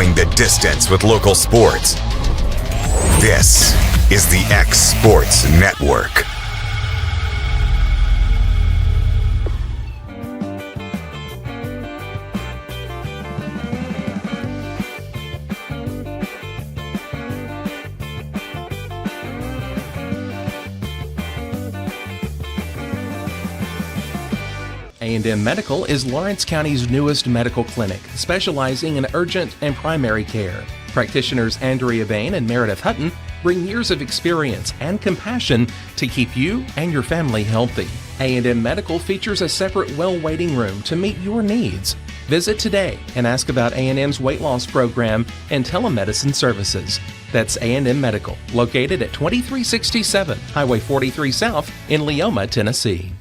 Going the distance with local sports. This is the X Sports Network. A&M Medical is Lawrence County's newest medical clinic, specializing in urgent and primary care. Practitioners Andrea Bain and Meredith Hutton bring years of experience and compassion to keep you and your family healthy. A&M Medical features a separate well waiting room to meet your needs. Visit today and ask about A&M's weight loss program and telemedicine services. That's A&M Medical, located at 2367 Highway 43 South in Leoma, Tennessee.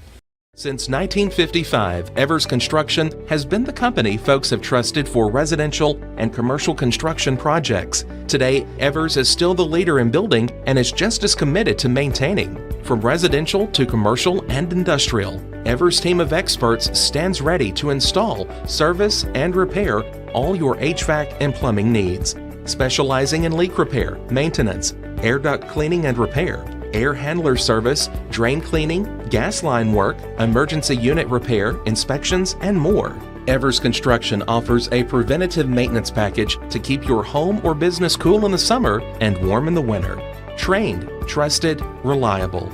Since 1955, Evers Construction has been the company folks have trusted for residential and commercial construction projects. Today, Evers is still the leader in building and is just as committed to maintaining. From residential to commercial and industrial, Evers' team of experts stands ready to install, service, and repair all your HVAC and plumbing needs. Specializing in leak repair, maintenance, air duct cleaning and repair, air handler service, drain cleaning, gas line work, emergency unit repair, inspections, and more. Evers Construction offers a preventative maintenance package to keep your home or business cool in the summer and warm in the winter. Trained, trusted, reliable.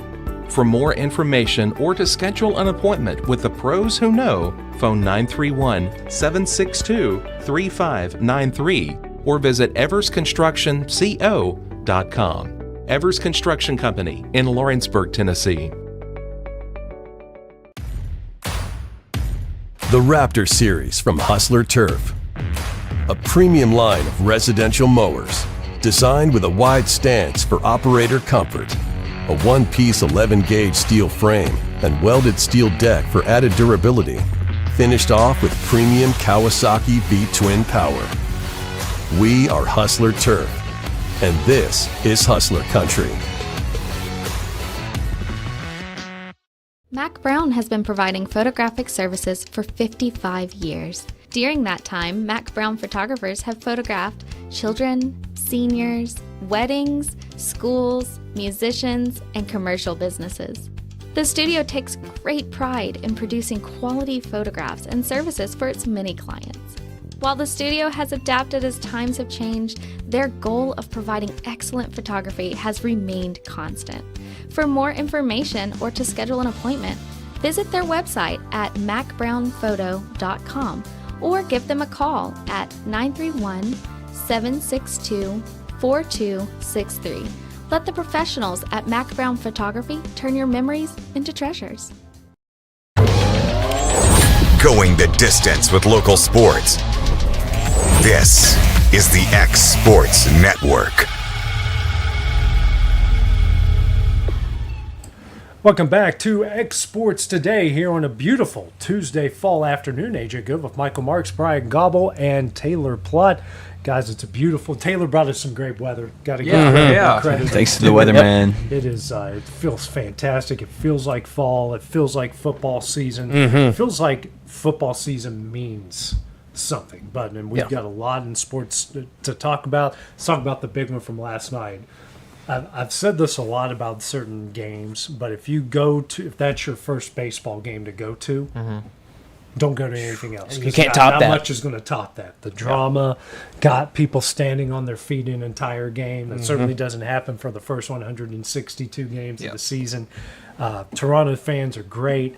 For more information or to schedule an appointment with the pros who know, phone 931-762-3593 or visit eversconstructionco.com. Evers Construction Company in Lawrenceburg, Tennessee. The Raptor Series from Hustler Turf. A premium line of residential mowers designed with a wide stance for operator comfort. A one-piece 11-gauge steel frame and welded steel deck for added durability. Finished off with premium Kawasaki V-twin power. We are Hustler Turf. And this is Hustler Country. Mac Brown has been providing photographic services for 55 years. During that time, Mac Brown photographers have photographed children, seniors, weddings, schools, musicians, and commercial businesses. The studio takes great pride in producing quality photographs and services for its many clients. While the studio has adapted as times have changed, their goal of providing excellent photography has remained constant. For more information or to schedule an appointment, visit their website at macbrownphoto.com or give them a call at 931-762-4263. Let the professionals at Mac Brown Photography turn your memories into treasures. Going the distance with local sports. This is the X Sports Network. Welcome back to X Sports Today here on a beautiful Tuesday fall afternoon. AJ Good with Michael Marks, Bryant Gobble, and Taylor Plott. Guys, it's a beautiful. Taylor brought us some great weather. Got to give credit. Thanks to the weatherman. It is. It feels fantastic. It feels like fall. It feels like football season. It feels like football season means something. But and we've got a lot in sports to talk about. Let's talk about the big one from last night. I've said this a lot about certain games, but if that's your first baseball game to go to, don't go to anything else. You can't top that. Not much is going to top that. The drama got people standing on their feet an entire game. That certainly doesn't happen for the first 162 games of the season. Toronto fans are great.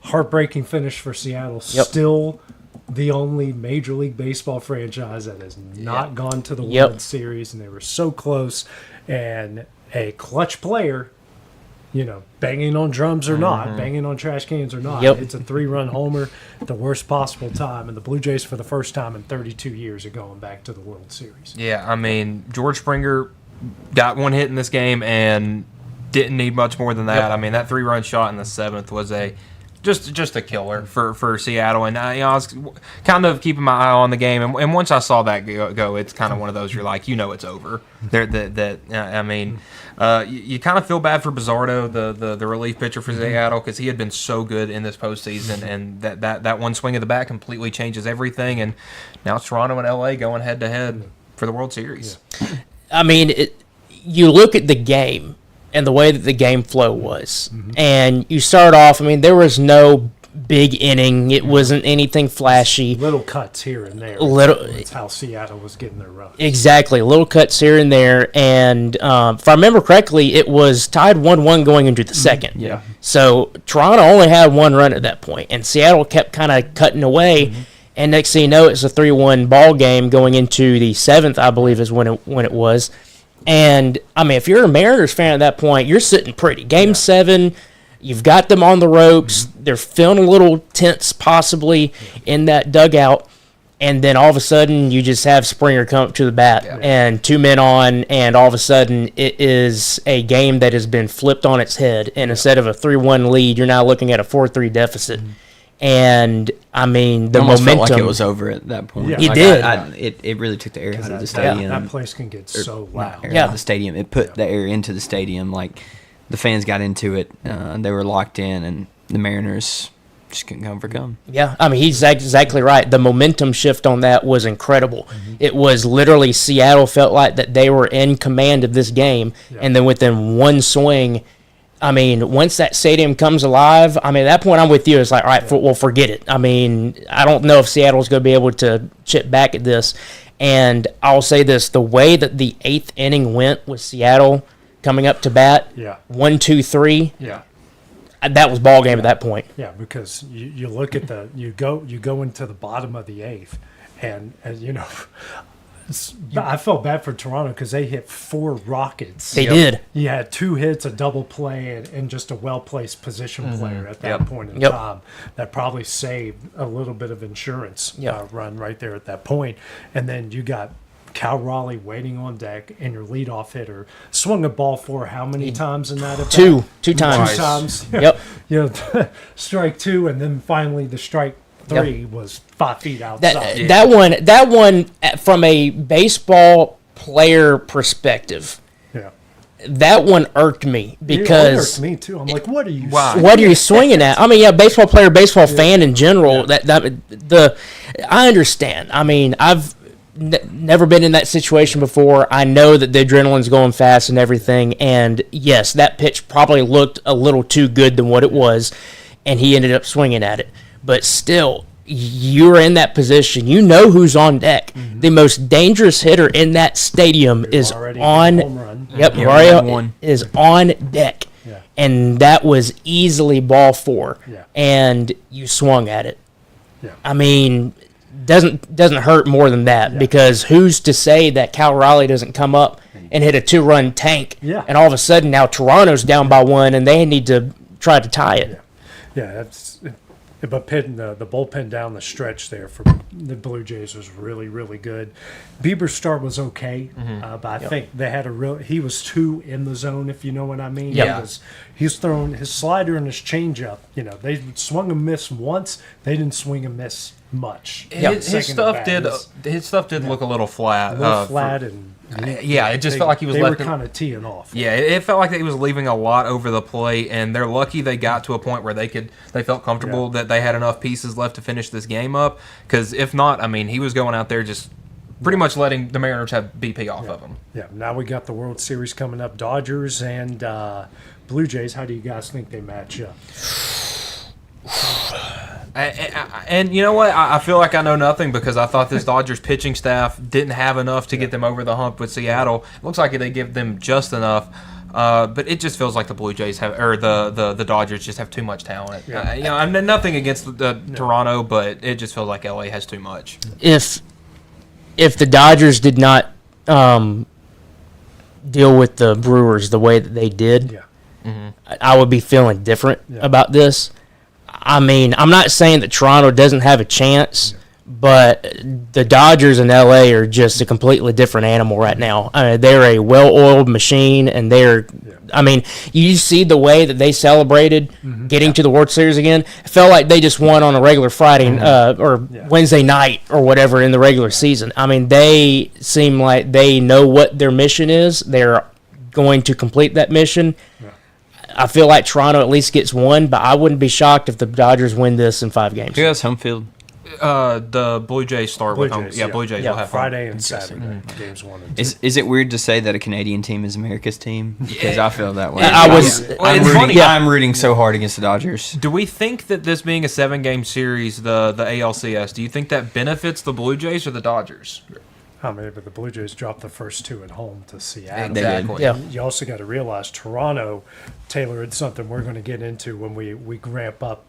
Heartbreaking finish for Seattle. Still the only Major League Baseball franchise that has not gone to the World Series, and they were so close. And a clutch player, banging on drums or not, banging on trash cans or not, it's a 3-run homer at the worst possible time. And the Blue Jays, for the first time in 32 years, are going back to the World Series. Yeah, I mean, George Springer got one hit in this game and didn't need much more than that. I mean, that 3-run shot in the 7th was just a killer for Seattle. And I was kind of keeping my eye on the game. And once I saw that go, it's kind of one of those you're like, it's over. You kind of feel bad for Bizzardo, the relief pitcher for Seattle, because he had been so good in this postseason, and that one swing of the bat completely changes everything. And now it's Toronto and LA going head to head. for the World Series. I mean, you look at the game and the way that the game flow was, and you start off. I mean, there was no big inning. It wasn't anything flashy. Little cuts here and there. That's how Seattle was getting their runs. Exactly, little cuts here and there. And if I remember correctly, it was tied 1-1 going into the second. Yeah. So Toronto only had one run at that point, and Seattle kept kind of cutting away. And next thing you know, it's a 3-1 ball game going into the seventh, I believe, is when it was. And I mean, if you're a Mariners fan at that point, you're sitting pretty. Game 7. You've got them on the ropes. They're feeling a little tense possibly in that dugout. And then all of a sudden, you just have Springer come up to the bat and 2 men on, and all of a sudden, it is a game that has been flipped on its head. And instead of a 3-1 lead, you're now looking at a 4-3 deficit. And, I mean, the almost momentum. felt like it was over at that point. Yeah. It Like, did. It really took the air out of the stadium. That place can get so loud. Air out of the stadium. It put the air into the stadium. Like, the fans got into it. They were locked in, and the Mariners just couldn't overcome. Yeah, I mean, he's exactly right. The momentum shift on that was incredible. It was literally Seattle felt like that they were in command of this game, and then within one swing, I mean, once that stadium comes alive, I mean, at that point I'm with you. It's like, all right, well, forget it. I mean, I don't know if Seattle's going to be able to chip back at this. And I'll say this, the way that the 8th inning went with Seattle coming up to bat, 1, 2, 3. Yeah. That was ball game at that point. Yeah, because you look at you go into the bottom of the 8th, and you know, I felt bad for Toronto because they hit 4 rockets. They did. You had 2 hits, a double play, and just a well-placed position player at that point in time. That probably saved a little bit of insurance run right there at that point. And then you got Cal Raleigh waiting on deck, and your leadoff hitter swung a ball for how many times in that? At Two times. 2 times. Yep. You know, strike 2, and then finally the strike 3 was 5 feet outside. That one, from a baseball player perspective, that one irked me because it irked me too. I'm like, what are you? What are you swinging at? I mean, yeah, baseball player, baseball fan in general. I understand. I mean, I've never been in that situation before. I know that the adrenaline's going fast and everything, and yes, that pitch probably looked a little too good than what it was, and he ended up swinging at it. But still, you're in that position. You know who's on deck. The most dangerous hitter in that stadium is on. Yep, Mario is on deck, and that was easily ball 4, and you swung at it. I mean, doesn't hurt more than that because who's to say that Cal Raleigh doesn't come up and hit a 2-run tank, and all of a sudden now Toronto's down by 1 and they need to try to tie it. But pitting the bullpen down the stretch there for the Blue Jays was really, really good. Bieber's start was okay, but I think they had he was too in the zone, if you know what I mean. He was throwing his slider and his changeup. You know, they swung and missed once. They didn't swing and miss much. His stuff did look a little flat. It just felt like he was. They were kind of teeing off. Yeah, it felt like he was leaving a lot over the plate, and they're lucky they got to a point where they felt comfortable that they had enough pieces left to finish this game up. Because if not, I mean, he was going out there just pretty much letting the Mariners have BP off of him. Yeah. Now we got the World Series coming up. Dodgers and Blue Jays. How do you guys think they match up? And you know what? I feel like I know nothing because I thought this Dodgers pitching staff didn't have enough to get them over the hump with Seattle. It looks like they give them just enough, but it just feels like the Blue Jays the Dodgers just have too much talent. I'm nothing against Toronto, but it just feels like LA has too much. If the Dodgers did not deal with the Brewers the way that they did, I would be feeling different about this. I mean, I'm not saying that Toronto doesn't have a chance, but the Dodgers and LA are just a completely different animal right now. I mean, they're a well-oiled machine, and I mean, you see the way that they celebrated getting to the World Series again. It felt like they just won on a regular Friday or Wednesday night or whatever in the regular season. I mean, they seem like they know what their mission is. They're going to complete that mission. I feel like Toronto at least gets 1, but I wouldn't be shocked if the Dodgers win this in 5 games. Who has home field? The Blue Jays start with home. Jays, Yeah, Blue Jays will have Friday home. and Saturday, games 1 and 2. Is it weird to say that a Canadian team is America's team? Because I feel that way. I'm rooting so hard against the Dodgers. Do we think that this being a 7-game series, the ALCS, do you think that benefits the Blue Jays or the Dodgers? I mean, but the Blue Jays dropped the first 2 at home to Seattle. Exactly. Yeah. You also got to realize Toronto, Taylor, it's something we're going to get into when we ramp up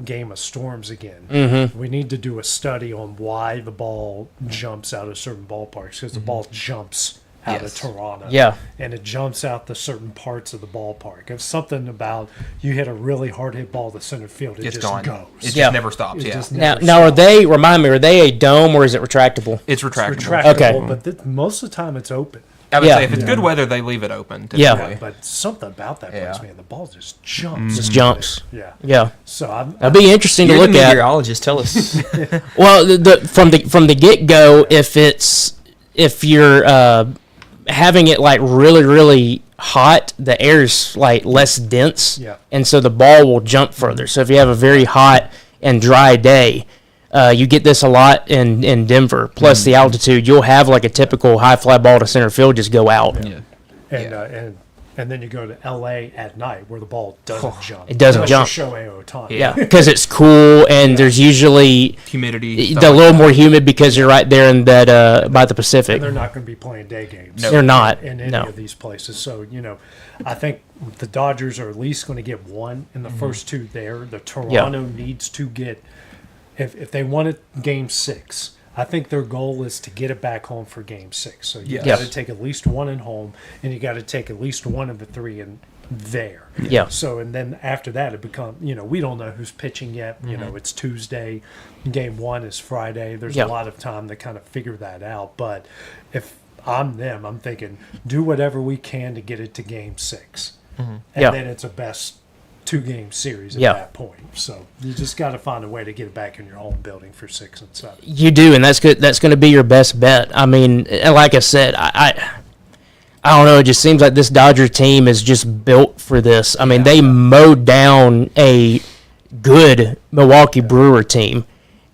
Game of Storms again. Mm-hmm. We need to do a study on why the ball jumps out of certain ballparks, because the ball jumps out of Toronto. Yeah. And it jumps out to certain parts of the ballpark. It's something about you hit a really hard hit ball to center field, it It's just gone. goes. It just never stops. It just Now, never are stops. they? Remind me, are they a dome or is it retractable? It's retractable. It's retractable, Okay. but most of the time it's open. I would Yeah. say if it's good weather, they leave it open. Yeah. Typically. But something about that place, Yeah. man, the ball just jumps. Just jumps. Yeah. Yeah. So I'm That'd be interesting You're to look the at. meteorologist. Tell us. Well, from the get go, if you're having it like really really hot, the air's like less dense, Yeah. and so the ball will jump further. So if you have a very hot and dry day, you get this a lot in Denver. Plus the altitude, you'll have like a typical high fly ball to center field just go out. and then you go to L.A. at night where the ball doesn't jump. It doesn't Unless jump. you're Shohei Ohtani. Yeah, because it's cool and there's usually Humidity. a little more humid because you're right there in that by the Pacific. And they're not going to be playing day games. They're not. In any of these places. So, I think the Dodgers are at least going to get one in the first 2 there. The Toronto needs to get, if they want it Game 6, I think their goal is to get it back home for Game 6. So you got to take at least one at home, and you got to take at least one of the 3 in there. Yeah. So, and then after that, it becomes, we don't know who's pitching yet. It's Tuesday. Game 1 is Friday. There's a lot of time to kind of figure that out. But if I'm them, I'm thinking, do whatever we can to get it to Game 6. And then it's a best 2-game series at that point. So you just got to find a way to get it back in your home building for 6 and 7. You do, and that's good. That's going to be your best bet. I mean, like I said, I don't know. It just seems like this Dodger team is just built for this. I mean, they mowed down a good Milwaukee Brewer team,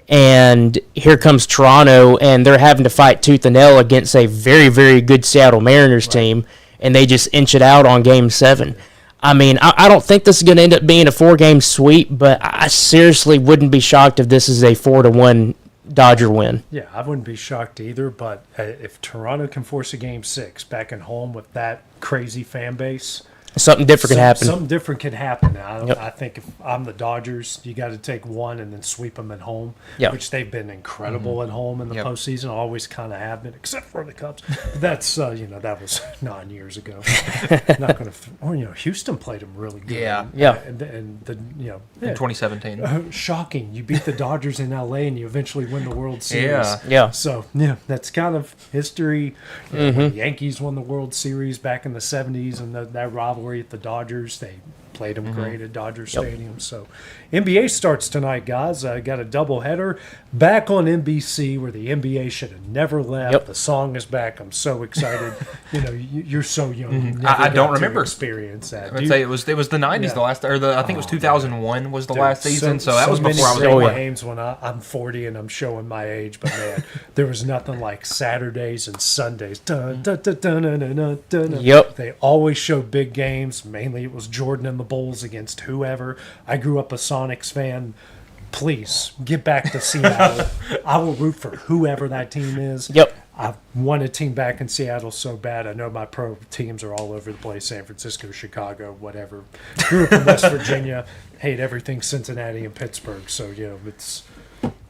and here comes Toronto, and they're having to fight tooth and nail against a very, very good Seattle Mariners team, and they just inch it out on Game 7. I mean, I don't think this is going to end up being a 4-game sweep, but I seriously wouldn't be shocked if this is a 4-1 Dodger win. Yeah, I wouldn't be shocked either, but if Toronto can force a Game 6 back at home with that crazy fan base, Something different could happen. Something different could happen. I think if I'm the Dodgers, you got to take one and then sweep them at home, which they've been incredible at home in the postseason. Always kind of have been, except for the Cubs. That's that was 9 years ago. Not going to. Houston played them really good. Yeah. And the in 2017. Shocking! You beat the Dodgers in LA and you eventually win the World Series. Yeah. So that's kind of history. When the Yankees won the World Series back in the '70s, and that rivalry at the Dodgers, they played them great at Dodger Stadium. So NBA starts tonight, guys. Got a doubleheader back on NBC where the NBA should have never left. The song is back. I'm so excited. You're so young. You never I don't got to remember experience that. I'd say it was the 90s. The last, I think it was 2001 was the last season. So that was before I was many born. games when I'm 40 and I'm showing my age, but man, there was nothing like Saturdays and Sundays. Dun, dun, dun, dun, dun, dun, dun, dun. Yep. They always showed big games. Mainly it was Jordan and the Bulls against whoever. I grew up a Sonics fan. Please get back to Seattle. I will root for whoever that team is. Yep. I want a team back in Seattle so bad. I know my pro teams are all over the place. San Francisco, Chicago, whatever. Grew up in West Virginia. Hate everything Cincinnati and Pittsburgh. So,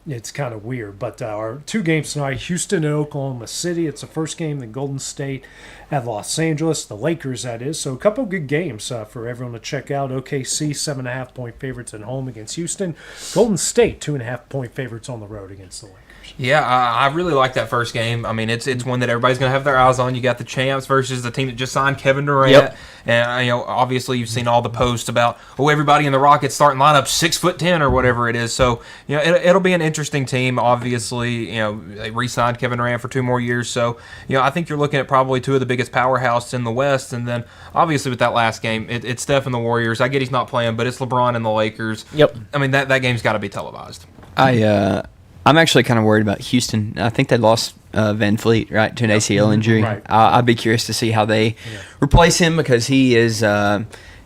it's kind of weird. But our 2 games tonight, Houston and Oklahoma City. It's the first game, then Golden State at Los Angeles. The Lakers, that is. So a couple of good games for everyone to check out. OKC, 7.5-point favorites at home against Houston. Golden State, 2.5-point favorites on the road against the Lakers. Yeah, I really like that first game. I mean, it's one that everybody's going to have their eyes on. You got the champs versus the team that just signed Kevin Durant. Yep. And, obviously you've seen all the posts about, everybody in the Rockets starting lineup 6'10" or whatever it is. So, it'll be an interesting team. Obviously, they re-signed Kevin Durant for 2 more years. So, I think you're looking at probably 2 of the biggest powerhouses in the West. And then, obviously, with that last game, it's Steph and the Warriors. I get he's not playing, but it's LeBron and the Lakers. Yep. I mean, that game's got to be televised. I'm actually kind of worried about Houston. I think they lost Van Fleet, right, to an ACL injury. Right. I'd be curious to see how they replace him, because he is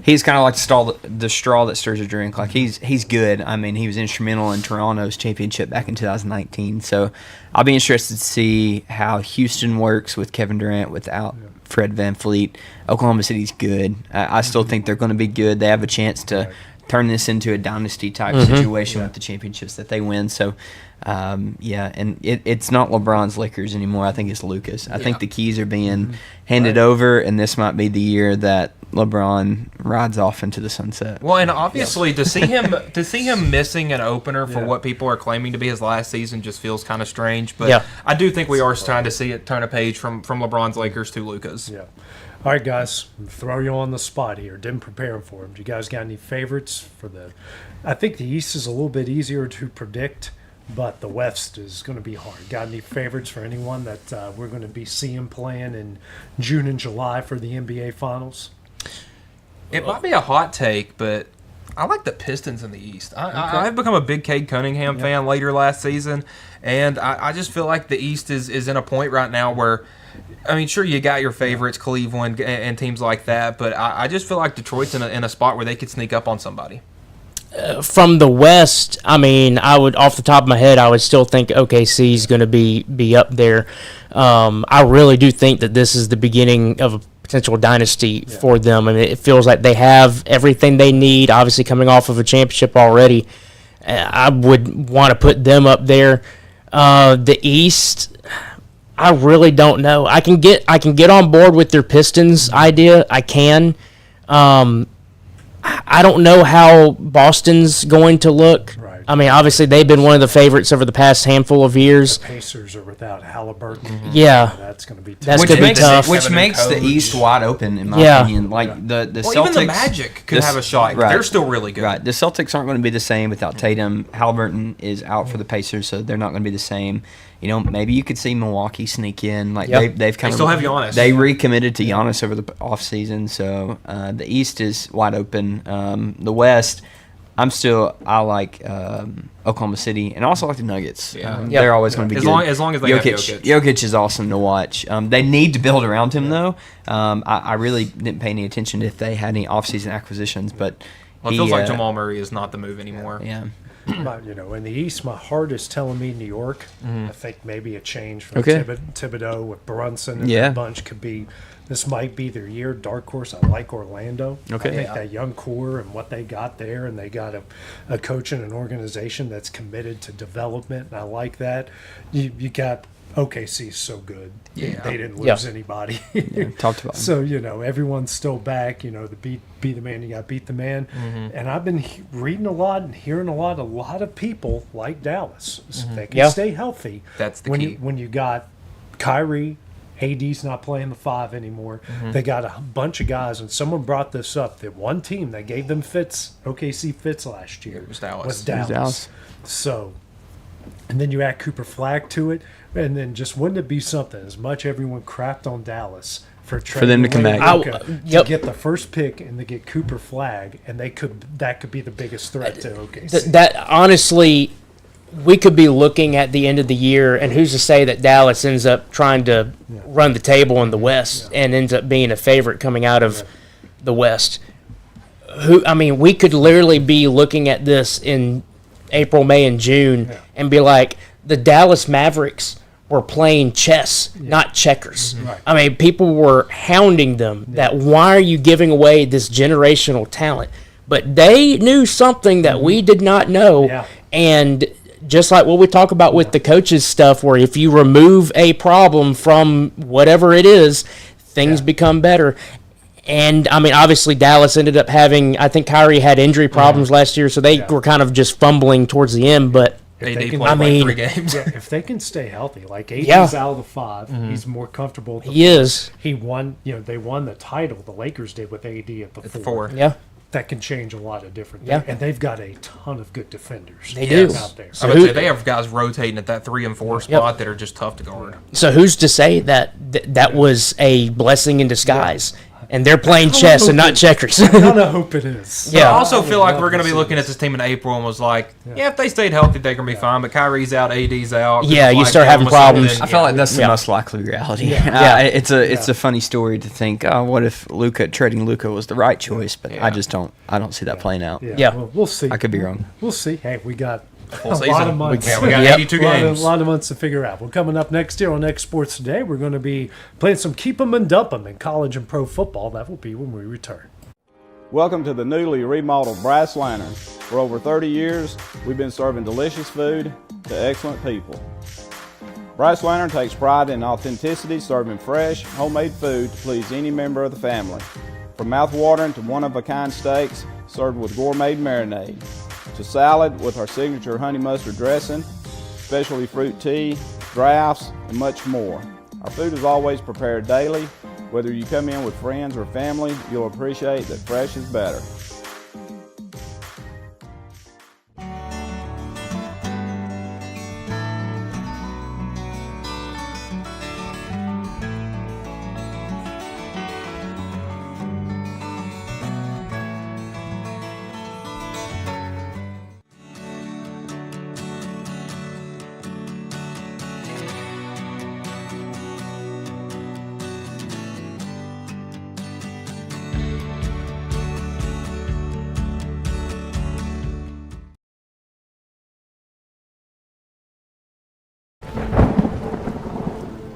he's kind of like the straw that stirs the drink. Like he's good. I mean, he was instrumental in Toronto's championship back in 2019. So I'll be interested to see how Houston works with Kevin Durant without Fred Van Fleet. Oklahoma City's good. I still think they're going to be good. They have a chance to turn this into a dynasty type situation with the championships that they win. So, and it's not LeBron's Lakers anymore. I think it's Lucas. I think the keys are being handed over, and this might be the year that LeBron rides off into the sunset. Well, and obviously to see him missing an opener for what people are claiming to be his last season just feels kind of strange. But I do think we are trying to see it turn a page from LeBron's Lakers to Luka's. Yeah. All right, guys, throw you on the spot here. Didn't prepare them for them. Do you guys got any favorites for the? I think the East is a little bit easier to predict, but the West is going to be hard. Got any favorites for anyone that we're going to be seeing playing in June and July for the NBA Finals? It might be a hot take, but I like the Pistons in the East. I've become a big Cade Cunningham fan later last season, and I just feel like the East is in a point right now where, I mean, sure, you got your favorites, Cleveland and teams like that, but I just feel like Detroit's in a spot where they could sneak up on somebody. From the West, I mean, I would, off the top of my head, I would still think OKC is going to be up there. I really do think that this is the beginning of a potential dynasty for them. I mean, it feels like they have everything they need, obviously coming off of a championship already. I would want to put them up there. The East, I really don't know. I can get on board with their Pistons idea. I can. I don't know how Boston's going to look. Right. I mean, obviously they've been one of the favorites over the past handful of years. The Pacers are without Halliburton. Yeah, That's going to be tough. That's gonna be tough. Which makes the East wide open, in my opinion. Like the Celtics, even the Magic could have a shot. Right. They're still really good. Right. The Celtics aren't going to be the same without Tatum. Halliburton is out for the Pacers, so they're not going to be the same. You know, maybe you could see Milwaukee sneak in. Like they've kind They of still have Giannis. They recommitted to Giannis over the offseason, so the East is wide open. The West, I like Oklahoma City, and I also like the Nuggets. They're always going to be good. As long as they have Jokic. Jokic is awesome to watch. They need to build around him, though. I really didn't pay any attention if they had any offseason acquisitions, but it feels like Jamal Murray is not the move anymore. Yeah. But, in the East, my heart is telling me New York. I think maybe a change from Okay. Thibodeau with Brunson and Yeah. that bunch could be. This might be their year. Dark horse. I like Orlando. Okay. I think that young core and what they got there, and they got a coach and an organization that's committed to development. And I like that. You got OKC so good. Yeah. They didn't lose anybody. Talked about. So, everyone's still back, the be the man, you got to beat the man. And I've been reading a lot and hearing a lot of people like Dallas. So they can stay healthy. That's the when key. When you got Kyrie, AD's not playing the 5 anymore. They got a bunch of guys, and someone brought this up, that one team that gave them fits, OKC fits last year, was Dallas. was Dallas. So, and then you add Cooper Flagg to it, and then just wouldn't it be something, as much everyone crapped on Dallas for them to come back. to get the first pick and to get Cooper Flagg, and that could be the biggest threat to OKC. That honestly, we could be looking at the end of the year, and who's to say that Dallas ends up trying to run the table in the West and ends up being a favorite coming out of the West? We could literally be looking at this in April, May, and June and be like, the Dallas Mavericks were playing chess, not checkers. Right. I mean, people were hounding them that why are you giving away this generational talent? But they knew something that we did not know, and just like what we talk about with the coaches stuff, where if you remove a problem from whatever it is, things become better. And, obviously Dallas ended up having, I think Kyrie had injury problems last year, so they were kind of just fumbling towards the end. But, AD can- played 3 games. if they can stay healthy, like AD's out of the 5, he's more comfortable. At the he 4. is. He won, they won the title, the Lakers did, with AD at the 4. Yeah. That can change a lot of different Yeah. things. And they've got a ton of good defenders. They do. Out there. I would say they have guys rotating at that 3 and 4 spot that are just tough to guard. So who's to say that that was a blessing in disguise? And they're playing chess and not checkers. I kind of hope it is. Yeah. I also feel like we're going to be looking at this team in April and was like, if they stayed healthy, they're going to be fine. But Kyrie's out, AD's out. Yeah, you like start having problems. I feel like that's the most likely reality. Yeah. It's a funny story to think, what if trading Luka was the right choice? But I don't see that playing out. Yeah. Well, we'll see. I could be wrong. We'll see. Hey, we got Full a season. lot of months. We got 82 games. A lot of months to figure out. Well, coming up next year on X Sports Today, we're going to be playing some Keep 'em and Dump 'em in college and pro football. That will be when we return. Welcome to the newly remodeled Brass Lantern. For over 30 years, we've been serving delicious food to excellent people. Brass Lantern takes pride in authenticity, serving fresh, homemade food to please any member of the family. From mouth-watering to one-of-a-kind steaks served with gourmet marinade, to salad with our signature honey mustard dressing, specialty fruit tea, drafts, and much more. Our food is always prepared daily. Whether you come in with friends or family, you'll appreciate that fresh is better.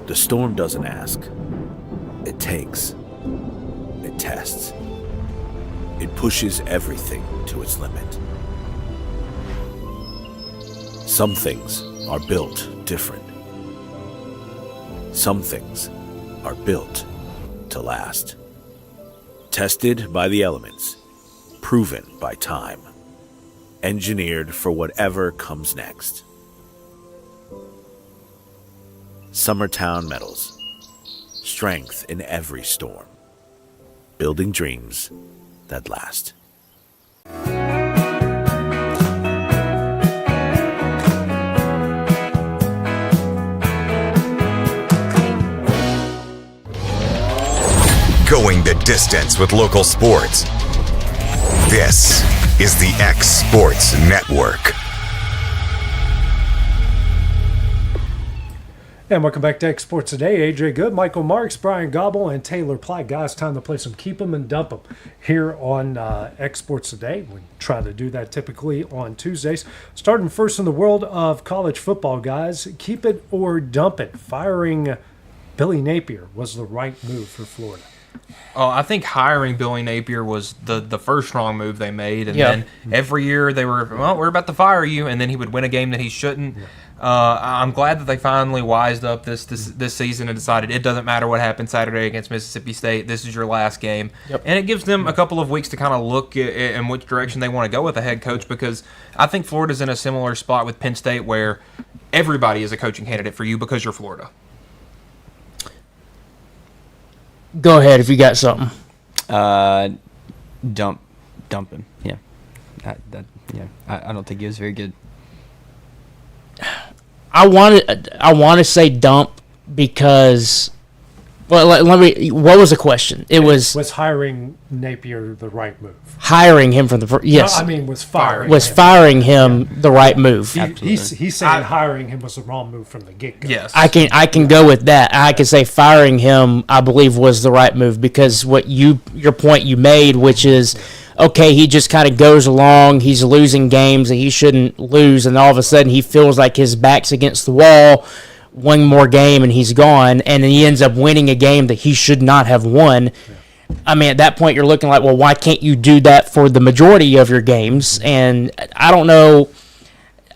The storm doesn't ask. It takes. It tests. It pushes everything to its limit. Some things are built different. Some things are built to last. Tested by the elements. Proven by time. Engineered for whatever comes next. Summertown Metals. Strength in every storm. Building dreams that last. Going the distance with local sports. This is the X Sports Network. And welcome back to X Sports Today. AJ Good, Michael Marks, Bryant Gobble, and Taylor Platt. Guys, time to play some Keep 'em and Dump 'em here on X Sports Today. We try to do that typically on Tuesdays. Starting first in the world of college football, guys. Keep it or dump it. Firing Billy Napier was the right move for Florida. Oh, I think hiring Billy Napier was the first wrong move they made. And then every year they were, we're about to fire you. And then he would win a game that he shouldn't. I'm glad that they finally wised up this season and decided it doesn't matter what happened Saturday against Mississippi State. This is your last game. And it gives them a couple of weeks to kind of look at in which direction they want to go with a head coach, because I think Florida's in a similar spot with Penn State where everybody is a coaching candidate for you because you're Florida. Go ahead if you got something. Dump him. Yeah. I don't think he was very good. I want to say dump because, well, let me. What was the question? It was hiring Napier the right move? Hiring him from the yes. No, I mean, was firing. Was firing him the right move? He's saying hiring him was the wrong move from the get-go. Yes, I can go with that. I can say firing him, I believe, was the right move because what your point you made, which is, okay, he just kind of goes along. He's losing games that he shouldn't lose, and all of a sudden he feels like his back's against the wall. One more game and he's gone, and then he ends up winning a game that he should not have won. Yeah. I mean, at that point, you're looking like, well, why can't you do that for the majority of your games? And I don't know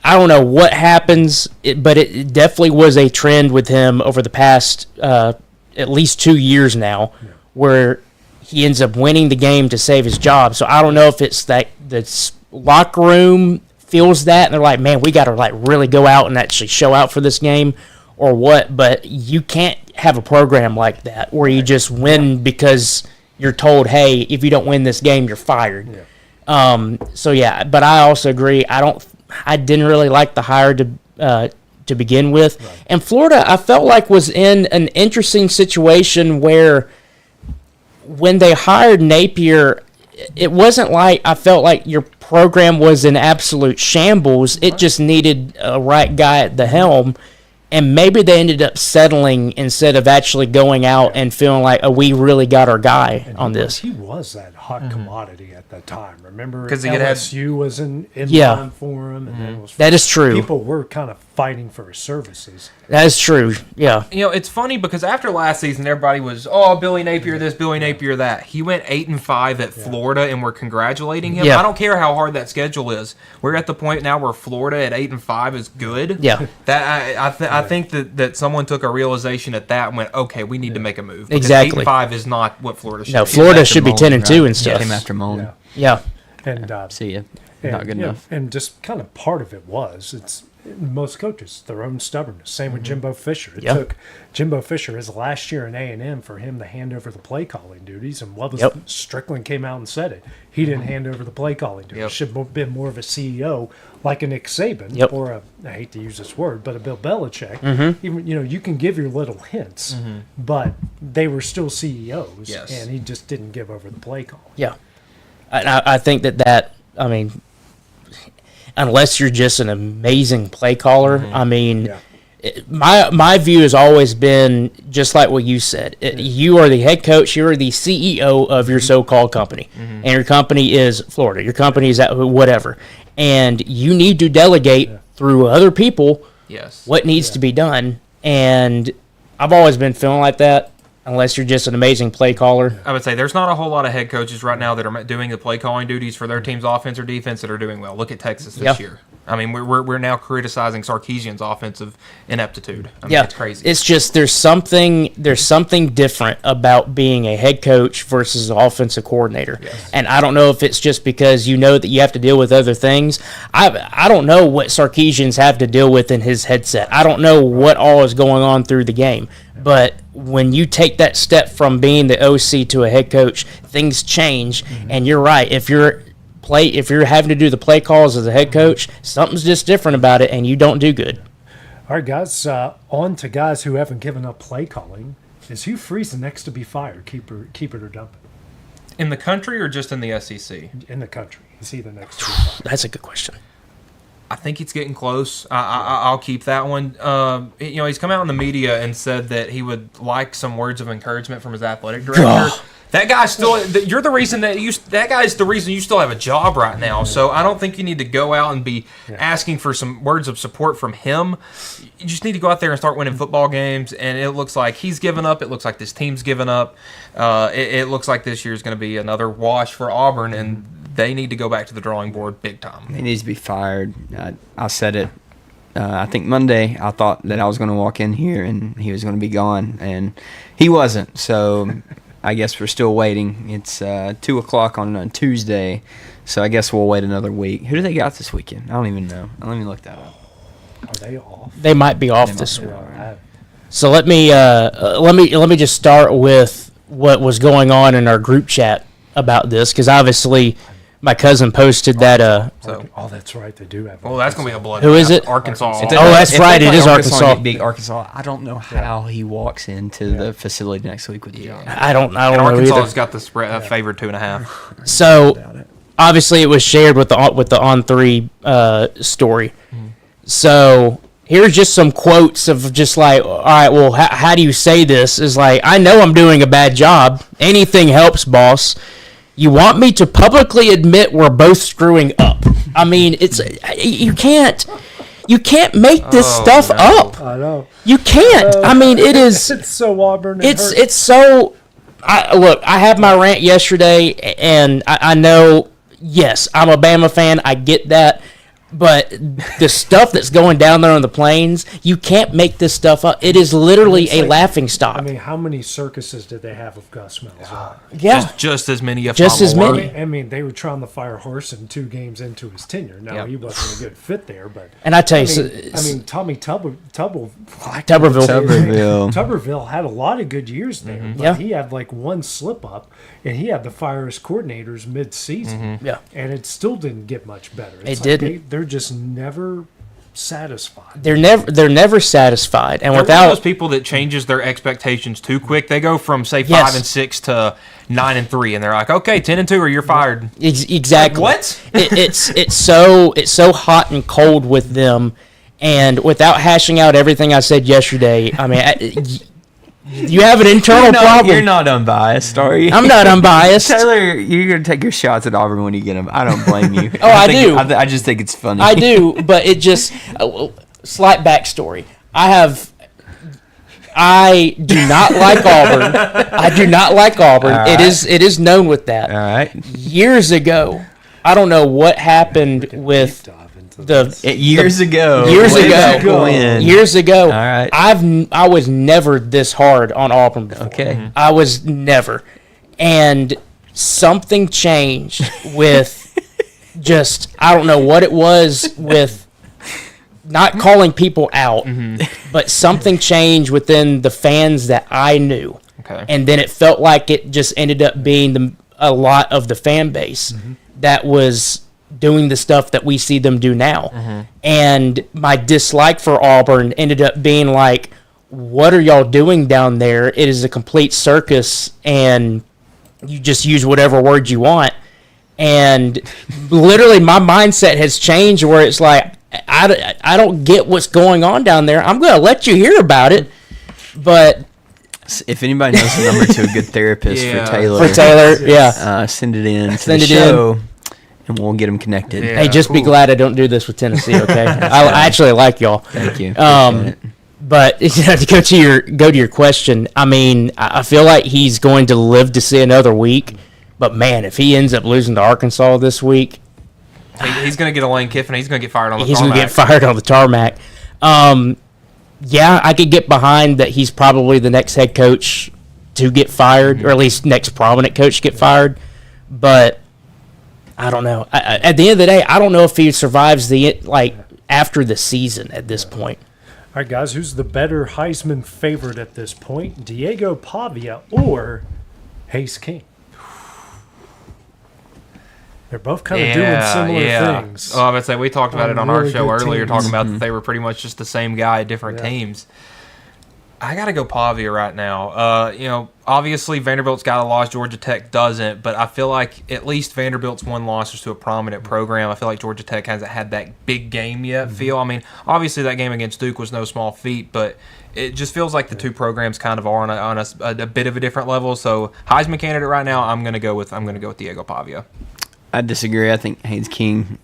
what happens, but it definitely was a trend with him over the past at least 2 years now, where he ends up winning the game to save his job. So I don't know if it's that the locker room feels that, and they're like, man, we got to like really go out and actually show out for this game, or what. But you can't have a program like that where you just win because you're told, hey, if you don't win this game, you're fired. But I also agree. I didn't really like the hire to begin with. Right. And Florida, I felt like was in an interesting situation where when they hired Napier, it wasn't like I felt like your program was in absolute shambles. It just needed a right guy at the helm. And maybe they ended up settling instead of actually going out and feeling like, oh, we really got our guy on this. He was that hot commodity at that time. Remember, 'Cause he LSU was in Yeah. line for him. And then it was, That is true. people were kind of fighting for his services. That is true. Yeah. You know, it's funny because after last season, everybody was, oh, Billy Napier this, Billy Napier that. He went 8-5 at Florida, and we're congratulating him. Yeah. I don't care how hard that schedule is. We're at the point now where Florida at 8-5 is good. Yeah. That I think that someone took a realization at that and went, okay, we need to make a move. Because Exactly. 8-5 is not what Florida should No, be. Florida After should be Mullen, 10-2 right? and stuff. Came after Mullen. Yeah. Yeah. And See ya. And, Not good you know, enough. and just kind of part of it was it's most coaches their own stubbornness. Same with Jimbo Fisher. It Yeah. took Jimbo Fisher his last year in A&M for him to hand over the play calling duties. And what was Yep. Strickland came out and said it. He didn't hand over the play calling duties. Yep. Should have been more of a CEO like a Nick Saban Yep. or a, I hate to use this word, but a Bill Belichick. Even you can give your little hints, but they were still CEOs, Yes. and he just didn't give over the play calling. Yeah. I think that, I mean, unless you're just an amazing play caller, I mean, my view has always been just like what you said. You are the head coach. You are the CEO of your so-called company, and your company is Florida. Your company is that whatever, and you need to delegate through other people Yes. what needs to be done. And I've always been feeling like that. Unless you're just an amazing play caller. I would say there's not a whole lot of head coaches right now that are doing the play calling duties for their team's offense or defense that are doing well. Look at Texas this year. I mean, we're now criticizing Sarkisian's offensive ineptitude. I mean, it's crazy. It's just there's something different about being a head coach versus an offensive coordinator. Yes. And I don't know if it's just because you know that you have to deal with other things. I don't know what Sarkisians have to deal with in his headset. I don't know what all is going on through the game. But when you take that step from being the OC to a head coach, things change. And you're right. If you're having to do the play calls as a head coach, something's just different about it, and you don't do good. All right, guys. On to guys who haven't given up play calling. Is Hugh Freeze the next to be fired? Keep it or dump it. In the country or just in the SEC? In the country. Is he the next to be fired? That's a good question. I think it's getting close. I'll keep that one. He's come out in the media and said that he would like some words of encouragement from his athletic director. That guy's still. You're the reason that guy's the reason you still have a job right now. So I don't think you need to go out and be asking for some words of support from him. You just need to go out there and start winning football games. And it looks like he's given up. It looks like this team's given up. It looks like this year is going to be another wash for Auburn, and they need to go back to the drawing board big time. He needs to be fired. I said it. I think Monday I thought that I was going to walk in here and he was going to be gone, and he wasn't. So I guess we're still waiting. It's 2 o'clock on a Tuesday, so I guess we'll wait another week. Who do they got this weekend? I don't even know. Let me look that up. Are they off? They might be off this week. Yeah, So let me just start with what was going on in our group chat about this, because obviously my cousin posted that. Oh, that's right. They do have. Well, that's going to be a blood. Who is it? Arkansas. Oh, that's right. It is Arkansas. Big Arkansas. I don't know how he walks into the facility next week with the job. I don't And know Arkansas either. has got the spread favored 2.5. So obviously it was shared with the On3 story. So here's just some quotes of just like, all right, well, how do you say this? Is like, I know I'm doing a bad job. Anything helps, boss. You want me to publicly admit we're both screwing up? I mean, it's you can't make this stuff up. I know. You can't. I mean, it is. It's so Auburn. It's so. Look, I had my rant yesterday, and I know. Yes, I'm a Bama fan. I get that. But the stuff that's going down there on the plains, you can't make this stuff up. It is literally a laughing stock. I mean, how many circuses did they have of Gus Malzahn? Yeah, just as many, if Just not as more. many. I mean, they were trying to fire Horson 2 games into his tenure. Now, Yep. he wasn't a good fit there, but and I tell you, I mean, Tommy Tuberville. Tuberville had a lot of good years there, but Yeah. he had like one slip up, and he had to fire his coordinators mid-season, Yeah. and it still didn't get much better. It didn't. They're just never satisfied. They're never satisfied, and They're without one of those people that changes their expectations too quick. They go from say 5-6 to 9-3, and they're like, okay, 10-2, or you're fired. Exactly. Like, what? It's so hot and cold with them, and without hashing out everything I said yesterday, I mean, you have an internal problem. You're not unbiased, are you? I'm not unbiased. Taylor, you're going to take your shots at Auburn when you get them. I don't blame you. Oh, I do. I just think it's funny. I do, but it just slight backstory. I do not like Auburn. I do not like Auburn. Right. It is known with that. All right. Years ago, I don't know what happened with Years ago. Years ago. All right. I was never this hard on Auburn before. Okay. I was never. And something changed with just, I don't know what it was with not calling people out, but something changed within the fans that I knew. Okay. And then it felt like it just ended up being a lot of the fan base that was doing the stuff that we see them do now. And my dislike for Auburn ended up being like, what are y'all doing down there? It is a complete circus, and you just use whatever word you want. And literally my mindset has changed where it's like, I don't get what's going on down there. I'm going to let you hear about it, but if anybody knows the number to a good therapist for Taylor, send it in to the show. And we'll get them connected. Yeah. Hey, just be glad I don't do this with Tennessee, okay? I actually like y'all. Thank you. But to go to your question, I mean, I feel like he's going to live to see another week. But man, if he ends up losing to Arkansas this week, he's going to get a Lane Kiffin. He's going to get fired on the tarmac. He's going to get fired on the tarmac. Yeah, I could get behind that. He's probably the next head coach to get fired, or at least next prominent coach to get fired. But I don't know. At the end of the day, I don't know if he survives after the season at this point. All right, guys, who's the better Heisman favorite at this point? Diego Pavia or Hayes King? They're both kind of doing similar things. Oh, I would say we talked about it on our show earlier, talking about that they were pretty much just the same guy at different teams. I got to go Pavia right now. Obviously Vanderbilt's got a loss, Georgia Tech doesn't, but I feel like at least Vanderbilt's won losses to a prominent program. I feel like Georgia Tech hasn't had that big game yet feel. I mean, obviously that game against Duke was no small feat, but it just feels like the two programs kind of are on a bit of a different level. So Heisman candidate right now, I'm going to go with Diego Pavia. I disagree. I think Hayes King,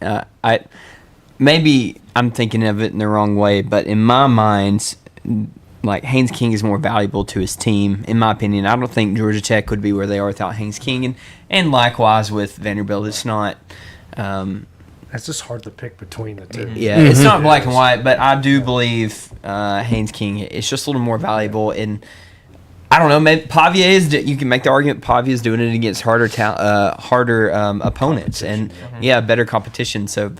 maybe I'm thinking of it in the wrong way, but in my mind, like Haynes King is more valuable to his team, in my opinion. I don't think Georgia Tech would be where they are without Haynes King, and likewise with Vanderbilt. It's not. It's just hard to pick between the two. Yeah, it's not black and white, but I do believe Haynes King is just a little more valuable. And I don't know, maybe Pavia is. You can make the argument Pavia is doing it against harder opponents and better competition. So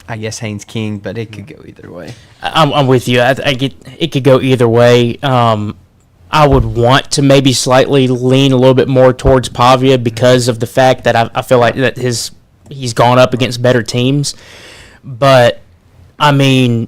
I guess Haynes King, but it could go either way. I'm with you. It could go either way. I would want to maybe slightly lean a little bit more towards Pavia because of the fact that I feel like that he's gone up against better teams. But I mean,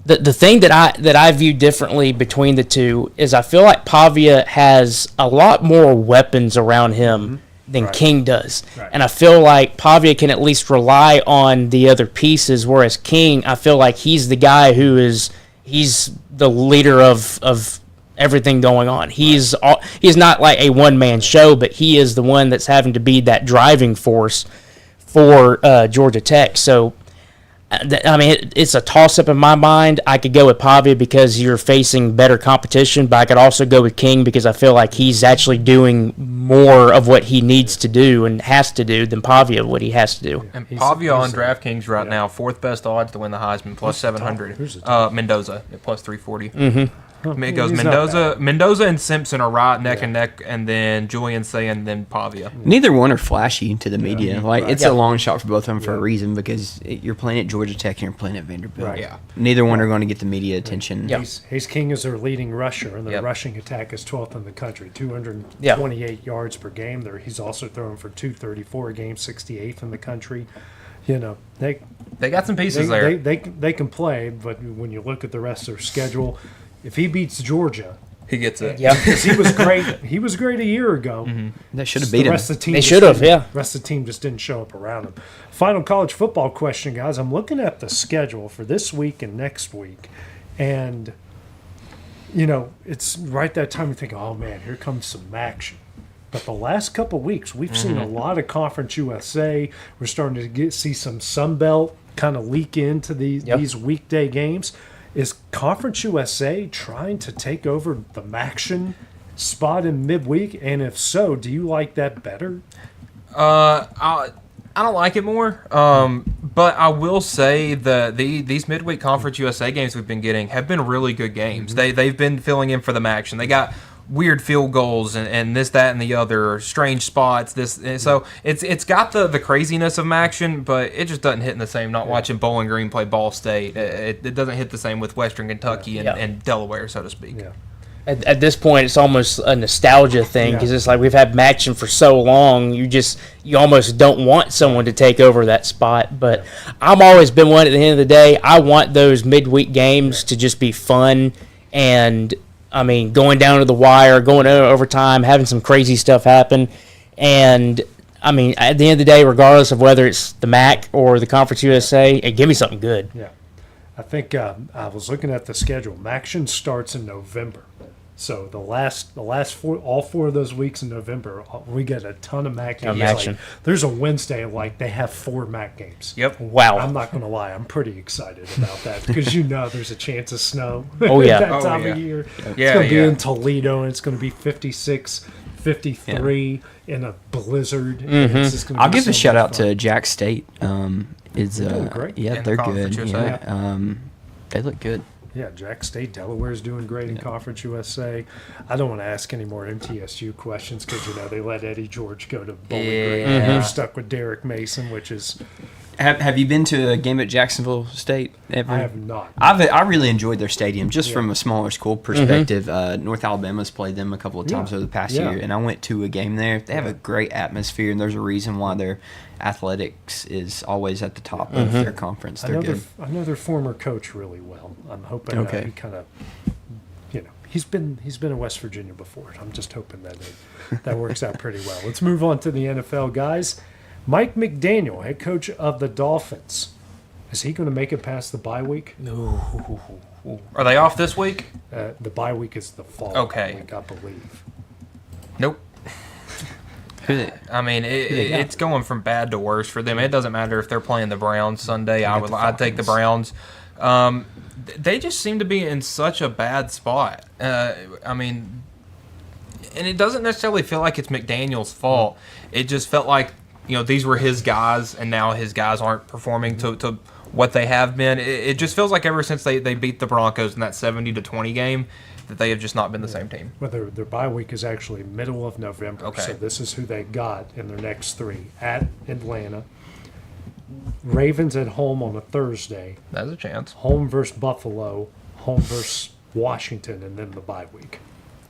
the thing that I view differently between the two is I feel like Pavia has a lot more weapons around him than King does. Right. And I feel like Pavia can at least rely on the other pieces, whereas King, I feel like he's the guy he's the leader of everything going on. He's not like a one-man show, but he is the one that's having to be that driving force for Georgia Tech. So, I mean, it's a toss-up in my mind. I could go with Pavia because you're facing better competition, but I could also go with King because I feel like he's actually doing more of what he needs to do and has to do than Pavia what he has to do. And Pavia on DraftKings right now, fourth best odds to win the Heisman, plus 700. Mendoza at plus 340. Mm-hmm. It goes Mendoza and Simpson are right neck and neck, and then Julian Say and then Pavia. Neither one are flashy to the media. It's a long shot for both of them for a reason because you're playing at Georgia Tech and you're playing at Vanderbilt. Right. Yeah. Neither one are going to get the media attention. Hayes King is their leading rusher, and their rushing attack is 12th in the country, 228 yards per game. He's also throwing for 234 a game, 68th in the country. you know, They got some pieces there. They can play, but when you look at the rest of their schedule, if he beats Georgia, He gets it. Yeah. because he was great. He was great a year ago. They should have The beat him. rest of the team They just should have, didn't- yeah. The rest of the team just didn't show up around him. Final college football question, guys. I'm looking at the schedule for this week and next week, and you know, it's right that time you think, oh man, here comes some action. But the last couple weeks, we've seen a lot of Conference USA. We're starting to see some Sun Belt kind of leak into these weekday games. Is Conference USA trying to take over the Maction spot in midweek? And if so, do you like that better? I don't like it more, but I will say that these midweek Conference USA games we've been getting have been really good games. They've been filling in for the action. They got weird field goals and this, that, and the other, strange spots. So it's got the craziness of action, but it just doesn't hit in the same. Not watching Bowling Green play Ball State, it doesn't hit the same with Western Kentucky and Delaware, so to speak. Yeah. At this point, it's almost a nostalgia thing because it's like we've had action for so long. You almost don't want someone to take over that spot. But I've always been one. At the end of the day, I want those midweek games to just be fun and, I mean, going down to the wire, going to overtime, having some crazy stuff happen. And, I mean, at the end of the day, regardless of whether it's the MAC or the Conference USA, give me something good. Yeah. I think I was looking at the schedule. Maction starts in November. So the last all 4 of those weeks in November, we get a ton of MAC games. action. Like, there's a Wednesday, like they have 4 MAC games. Yep. Wow. I'm not going to lie, I'm pretty excited about that because you know there's a chance of snow. Oh, yeah. that time of year. It's going to be in Toledo, and it's going to be 56, 53 in a blizzard. And it's just gonna I'll be give so a shout much out fun. to Jack State. Great. Yeah, In the they're Conference good. USA. Yeah. They look good. Yeah, Jack State, Delaware's doing great in Conference USA. I don't want to ask any more MTSU questions because, you know, they let Eddie George go to Bowling Green. And they're stuck with Derek Mason, which is... Have you been to a game at Jacksonville State ever? I have not. I really enjoyed their stadium just from a smaller school perspective. North Alabama's played them a couple of times over the past year, and I went to a game there. They have a great atmosphere, and there's a reason why their athletics is always at the top of their conference. They're good. I know their former coach really well. I'm hoping he kind of, you know, he's been in West Virginia before. I'm just hoping that works out pretty well. Let's move on to the NFL, guys. Mike McDaniel, head coach of the Dolphins. Is he going to make it past the bye week? No. Are they off this week? The bye week is the fall week, I believe. Nope. I mean, it's going from bad to worse for them. It doesn't matter if they're playing the Browns Sunday. I'd take the Browns. They just seem to be in such a bad spot. I mean, and it doesn't necessarily feel like it's McDaniel's fault. It just felt like, you know, these were his guys, and now his guys aren't performing to what they have been. It just feels like ever since they beat the Broncos in that 70-20 game, that they have just not been the same team. Well, their bye week is actually middle of November. Okay. So this is who they got in their next 3. At Atlanta, Ravens at home on a Thursday, That's a chance. home versus Buffalo, home versus Washington, and then the bye week.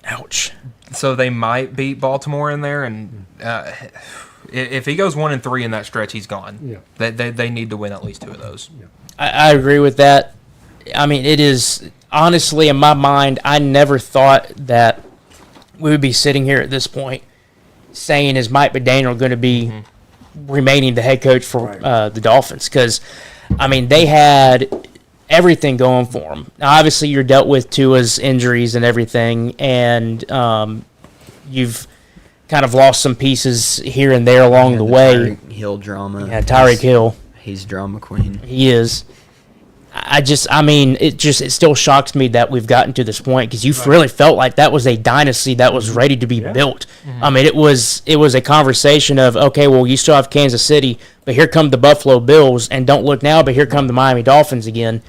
Ouch. So they might beat Baltimore in there, and if he goes 1-3 in that stretch, he's gone. Yeah. They need to win at least 2 of those. I agree with that. I mean, it is, honestly, in my mind, I never thought that we would be sitting here at this point saying, is Mike McDaniel going to be remaining the head coach for the Dolphins? Because, I mean, they had everything going for them. Now, obviously, you're dealt with Tua's injuries and everything, and you've kind of lost some pieces here and there along the way. Tyreek Hill drama. Yeah, Tyreek Hill. He's drama queen. He is. It still shocks me that we've gotten to this point because you've really felt like that was a dynasty that was ready to be built. I mean, it was a conversation of, okay, well, you still have Kansas City, but here come the Buffalo Bills, and don't look now, but here come the Miami Dolphins again,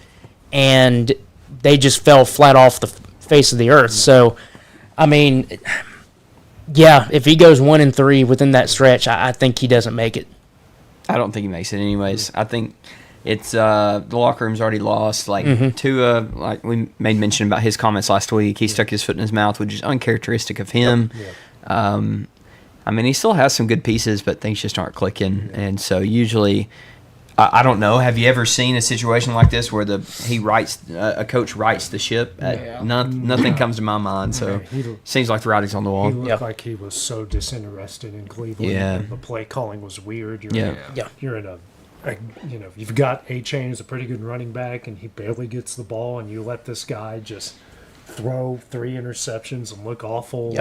and they just fell flat off the face of the earth. So, I mean, yeah, if he goes 1-3 within that stretch, I think he doesn't make it. I don't think he makes it anyways. I think it's the locker room's already lost. Like Tua, like we made mention about his comments last week. He stuck his foot in his mouth, which is uncharacteristic of him. I mean, he still has some good pieces, but things just aren't clicking. And so usually, I don't know. Have you ever seen a situation like this where a coach writes the ship? Nothing comes to my mind. So seems like the writing's on the wall. He looked like he was so disinterested in Cleveland. Yeah. The play calling was weird. You're in you've got A-Chain who's a pretty good running back, and he barely gets the ball, and you let this guy just throw 3 interceptions and look awful.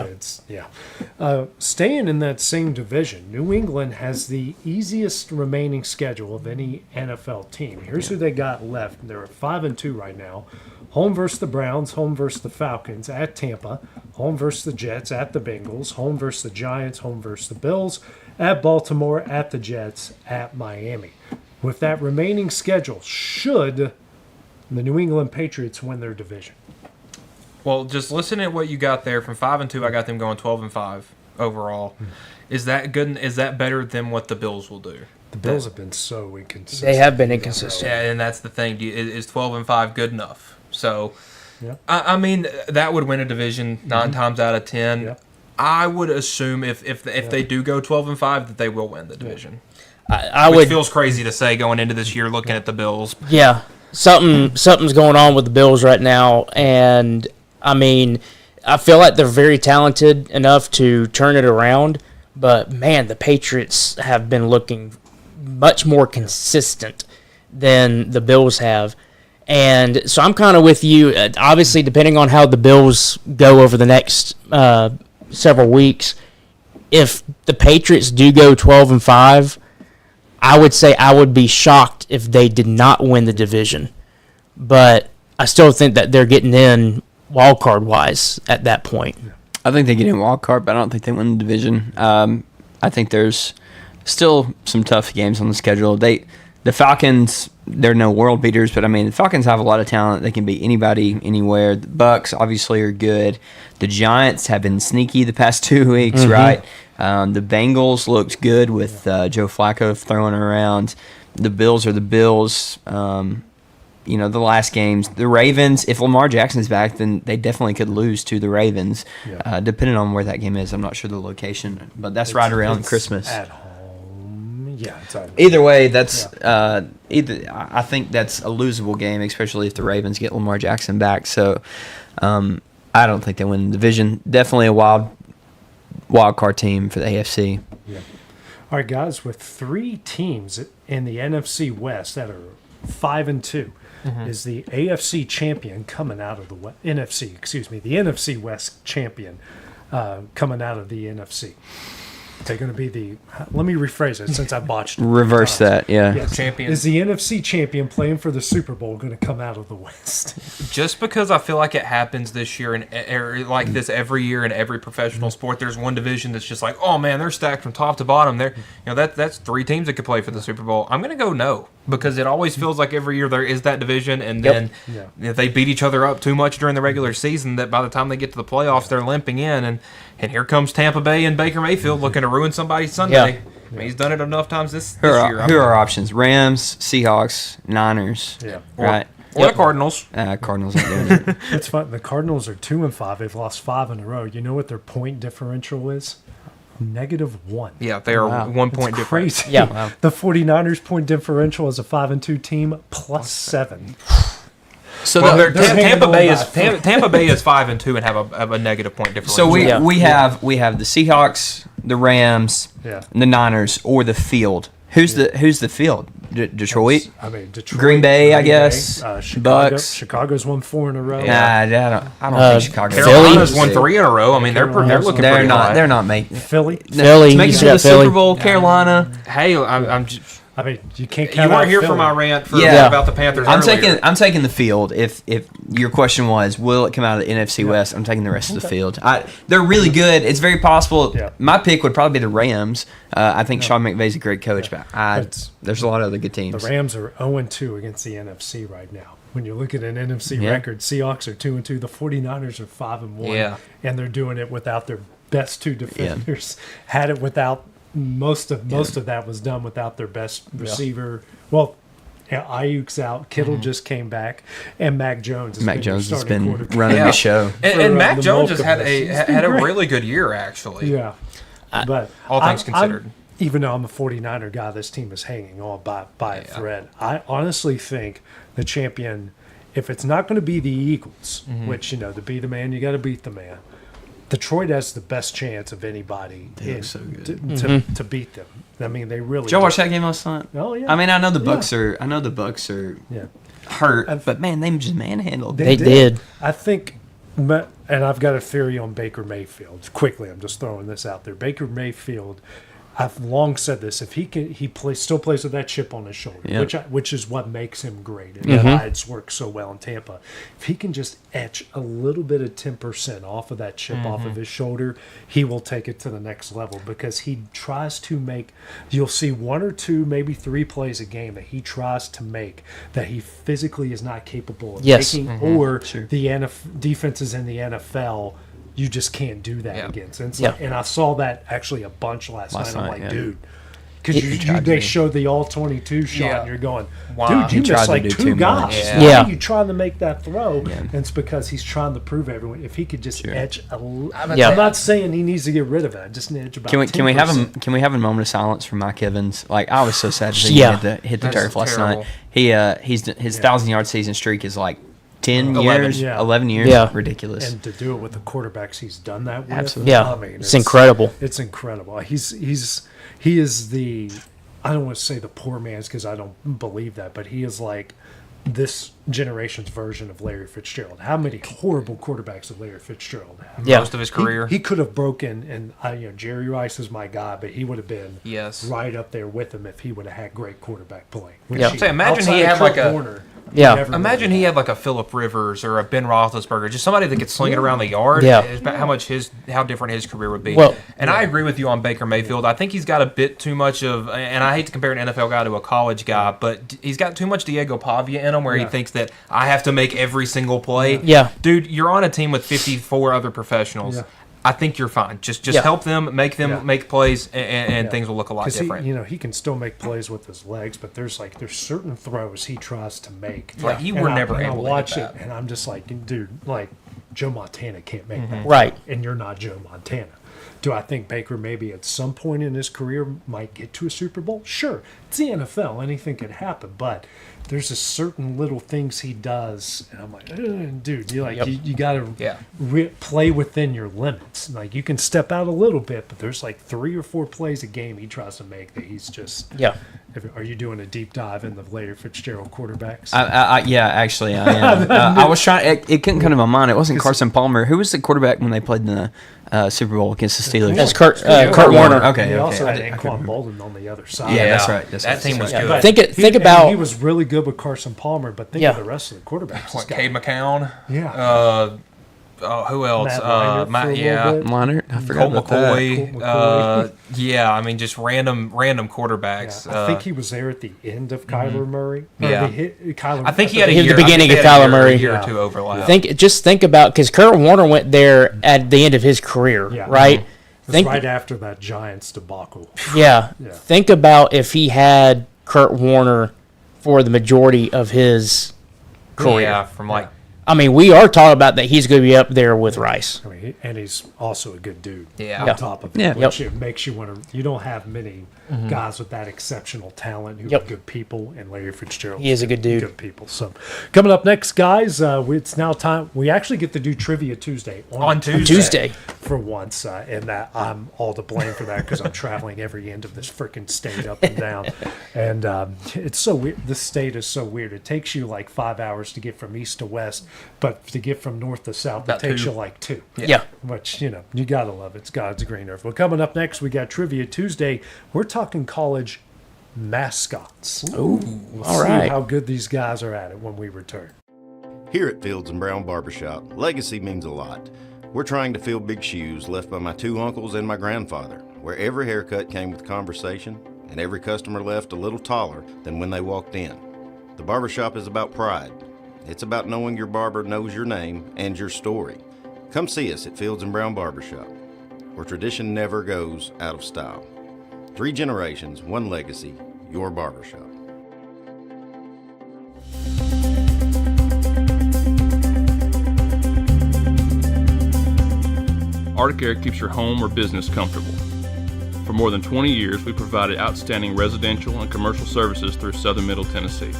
Staying in that same division, New England has the easiest remaining schedule of any NFL team. Here's who they got left. They're at 5-2 right now. Home versus the Browns, home versus the Falcons, at Tampa, home versus the Jets, at the Bengals, home versus the Giants, home versus the Bills, at Baltimore, at the Jets, at Miami. With that remaining schedule, should the New England Patriots win their division? Well, just listen at what you got there. From 5-2, I got them going 12-5 overall. Is that good? Is that better than what the Bills will do? The Bills have been so inconsistent. They have been inconsistent. Yeah, and that's the thing. Is 12-5 good enough? So, I mean, that would win a division 9 times out of 10. Yeah. I would assume if they do go 12-5, that they will win the division. Which feels crazy to say going into this year, looking at the Bills. Yeah, something's going on with the Bills right now, and I mean, I feel like they're very talented enough to turn it around, but man, the Patriots have been looking much more consistent than the Bills have. And so I'm kind of with you. Obviously, depending on how the Bills go over the next several weeks, if the Patriots do go 12-5, I would say I would be shocked if they did not win the division. But I still think that they're getting in wild card wise at that point. I think they get in wild card, but I don't think they win the division. I think there's still some tough games on the schedule. The Falcons, they're no world beaters, but I mean the Falcons have a lot of talent. They can beat anybody, anywhere. The Bucks obviously are good. The Giants have been sneaky the past 2 weeks, right? The Bengals looked good with Joe Flacco throwing around. The Bills are the Bills. The last games, the Ravens, if Lamar Jackson's back, then they definitely could lose to the Ravens, depending on where that game is. I'm not sure the location, but that's right around Christmas. At home. Yeah, it's at home. Either way, that's I think that's a losable game, especially if the Ravens get Lamar Jackson back. So I don't think they win the division. Definitely a wild card team for the AFC. Yeah. All right, guys, with 3 teams in the NFC West that are 5-2. Is the AFC champion coming out of the the NFC West champion coming out of the NFC? They're going to be let me rephrase it since I botched it. Reverse that, yeah. Yes. Champion. Is the NFC champion playing for the Super Bowl going to come out of the West? Just because I feel like it happens this year and like this every year in every professional sport, there's one division that's just like, oh man, they're stacked from top to bottom. That's 3 teams that could play for the Super Bowl. I'm going to go no, because it always feels like every year there is that division, and then if they beat each other up too much during the regular season, that by the time they get to the playoffs, they're limping in, and here comes Tampa Bay and Baker Mayfield looking to ruin somebody's Sunday. Yeah. I mean, he's done it enough times this Who year. are our options? Rams, Seahawks, Niners. Yeah. Right. Or the Cardinals. Cardinals ain't doing it. It's fun. The Cardinals are 2-5. They've lost 5 in a row. You know what their point differential is? -1. Yeah, they are 1 point It's different. crazy. Yeah. Wow. The 49ers point differential as a 5-2 team +7. So Well, they're Tampa Bay is hanging Tampa Bay is 5-2 and have a negative point differential. So we Yeah. we have the Seahawks, the Rams, Yeah. the Niners, or the field. Who's the field? Detroit, I mean, Detroit, Green Bay, I guess, Chicago. Bucks. Chicago's won 4 in a row. Nah, I don't think Chicago. Carolina's won 3 in a row. I mean, they're looking They're pretty not. high. They're not making. Philly. Philly, to make it you to the got Philly. Super Bowl. Carolina. Hey, I'm just, I mean, you can't you count out weren't here Philly. for my rant Yeah. about the Panthers. I'm earlier. taking the field. If your question was, will it come out of the NFC West? I'm taking the rest of the field. They're really good. It's very possible. Yeah. My pick would probably be the Rams. I think Sean McVay's a great coach, but there's a lot of other good teams. The Rams are 0-2 against the NFC right now. When you look at an NFC Yeah. record, Seahawks are 2-2. The 49ers are 5-1. Yeah. And they're doing it without their best 2 defenders. Had it without most of that was done without their best receiver. Well, Ayuk's out. Kittle just came back, and Mac Jones. Has been quarterback. running Yeah. the show. And Mac the Jones bulk has of had this. He's a been had a great. really good year actually. Yeah. But All things considered. even though I'm a 49er guy, this team is hanging on by a thread. I honestly think the champion, if it's not going to be the Eagles, which, to be the man, you got to beat the man. Detroit has the best chance of anybody so good. To beat them. I mean, they really. Did y'all watch that game last night? Oh yeah. I mean, I know the Bucks are hurt, but man, they just manhandled. They did. I think, and I've got a theory on Baker Mayfield. Quickly, I'm just throwing this out there. Baker Mayfield, I've long said this. If still plays with that chip on his shoulder, which is what makes him great, and why it's worked so well in Tampa. If he can just etch a little bit of 10% off of that chip off of his shoulder, he will take it to the next level because he tries to make. You'll see 1 or 2, maybe 3 plays a game that he tries to make that he physically is not capable of making, or the defenses in the NFL. You just can't do that against. And, and I saw that actually a bunch last night. I'm like, dude, because they showed the all-22 shot, and you're going, dude, you missed like 2 guys. Why are you trying to make that throw? And it's because he's trying to prove everyone. If he could just edge a little. I'm not saying he needs to get rid of it. Just an edge about 10%. Can we have a moment of silence for Mike Evans? Like, I was so sad to see him hit the turf last night. His 1,000-yard season streak is like 10 years, 11 years. Yeah. Ridiculous. And to do it with the quarterbacks he's done that with. Absolutely. Yeah. I mean, it's incredible. It's incredible. He is the, I don't want to say the poor man's because I don't believe that, but he is like this generation's version of Larry Fitzgerald. How many horrible quarterbacks did Larry Fitzgerald have? Most of his career. He could have broken, and Jerry Rice is my guy, but he would have been right up there with him if he would have had great quarterback play. Imagine he had like a corner. Imagine he had like a Phillip Rivers or a Ben Roethlisberger, just somebody that could sling it around the yard. How different his career would be. And I agree with you on Baker Mayfield. I think he's got a bit too much of, and I hate to compare an NFL guy to a college guy, but he's got too much Diego Pavia in him, where he thinks that I have to make every single play. Dude, you're on a team with 54 other professionals. I think you're fine. Just help them, make plays, and things will look a lot different. He can still make plays with his legs, but there's certain throws he tries to make. Like you were never able to watch hit it, and I'm just like, dude, like Joe Montana can't make that. Right. And you're not Joe Montana. Do I think Baker maybe at some point in his career might get to a Super Bowl? Sure. It's the NFL. Anything could happen, but there's a certain little things he does, and I'm like, dude, you got to play within your limits. Like you can step out a little bit, but there's like 3 or 4 plays a game he tries to make that he's just Are you doing a deep dive in the Larry Fitzgerald quarterbacks? Actually, I am. I was trying. It couldn't come to my mind. It wasn't Carson Palmer. Who was the quarterback when they played in the Super Bowl against the Steelers? That's Kurt Warner. He also had Anquan Bolden on the other side. Yeah, that's right. That team was good. Think about he was really good with Carson Palmer, but think of the rest of the quarterbacks. Like Cade McCown. Yeah. Who else? Minor. I forgot Colt about McCoy. I mean, just random quarterbacks. I think he was there at the end of Kyler Murray. I think he had a year. The beginning of Kyler Murray. A year or two overlap. Think about, because Kurt Warner went there at the end of his career, right? Right after that Giants debacle. Think about if he had Kurt Warner for the majority of his career. I mean, we are talking about that he's going to be up there with Rice. I mean, and he's also a good dude. On top of it, which it makes you want to. You don't have many guys with that exceptional talent who are good people, and Larry Fitzgerald. He is a good dude. Good people. So, coming up next, guys, it's now time. We actually get to do Trivia Tuesday on Tuesday for once, and that I'm all to blame for that because I'm traveling every end of this freaking state up and down, and it's so weird. This state is so weird. It takes you like 5 hours to get from east to west. But to get from north to south, it takes you like 2. Which, you got to love it. It's God's green earth. Well, coming up next, we got Trivia Tuesday. We're talking college mascots. Ooh, all right. See how good these guys are at it when we return. Here at Fields and Brown Barbershop, legacy means a lot. We're trying to fill big shoes left by my 2 uncles and my grandfather, where every haircut came with conversation and every customer left a little taller than when they walked in. The barbershop is about pride. It's about knowing your barber knows your name and your story. Come see us at Fields and Brown Barbershop, where tradition never goes out of style. 3 generations, 1 legacy, your barbershop. Arctic Air keeps your home or business comfortable. For more than 20 years, we provided outstanding residential and commercial services through Southern Middle Tennessee.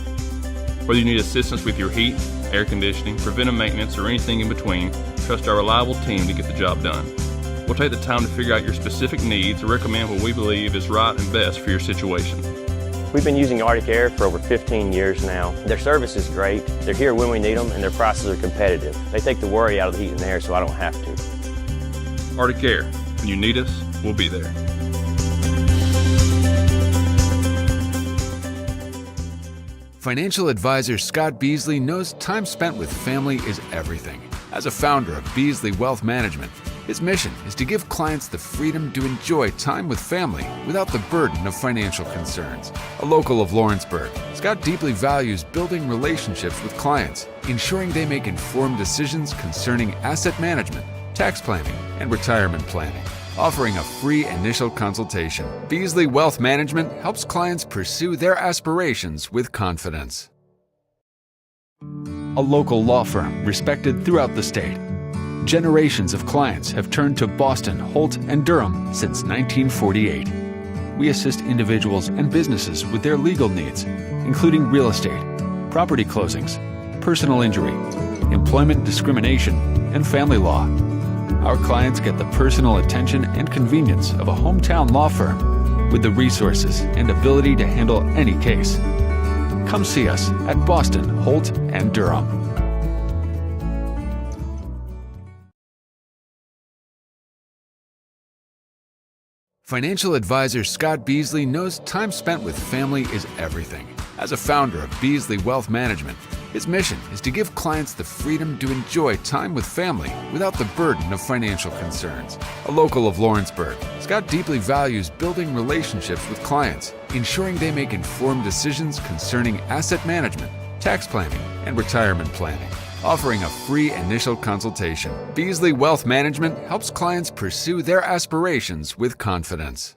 Whether you need assistance with your heat, air conditioning, preventive maintenance, or anything in between, trust our reliable team to get the job done. We'll take the time to figure out your specific needs and recommend what we believe is right and best for your situation. We've been using Arctic Air for over 15 years now. Their service is great, they're here when we need them, and their prices are competitive. They take the worry out of the heat and air so I don't have to. Arctic Air. When you need us, we'll be there. Financial advisor Scott Beasley knows time spent with family is everything. As a founder of Beasley Wealth Management, his mission is to give clients the freedom to enjoy time with family without the burden of financial concerns. A local of Lawrenceburg, Scott deeply values building relationships with clients, ensuring they make informed decisions concerning asset management, tax planning, and retirement planning. Offering a free initial consultation, Beasley Wealth Management helps clients pursue their aspirations with confidence. A local law firm respected throughout the state. Generations of clients have turned to Boston, Holt, and Durham since 1948. We assist individuals and businesses with their legal needs, including real estate, property closings, personal injury, employment discrimination, and family law. Our clients get the personal attention and convenience of a hometown law firm with the resources and ability to handle any case. Come see us at Boston, Holt, and Durham. Financial advisor Scott Beasley knows time spent with family is everything. As a founder of Beasley Wealth Management, his mission is to give clients the freedom to enjoy time with family without the burden of financial concerns. A local of Lawrenceburg, Scott deeply values building relationships with clients, ensuring they make informed decisions concerning asset management, tax planning, and retirement planning. Offering a free initial consultation, Beasley Wealth Management helps clients pursue their aspirations with confidence.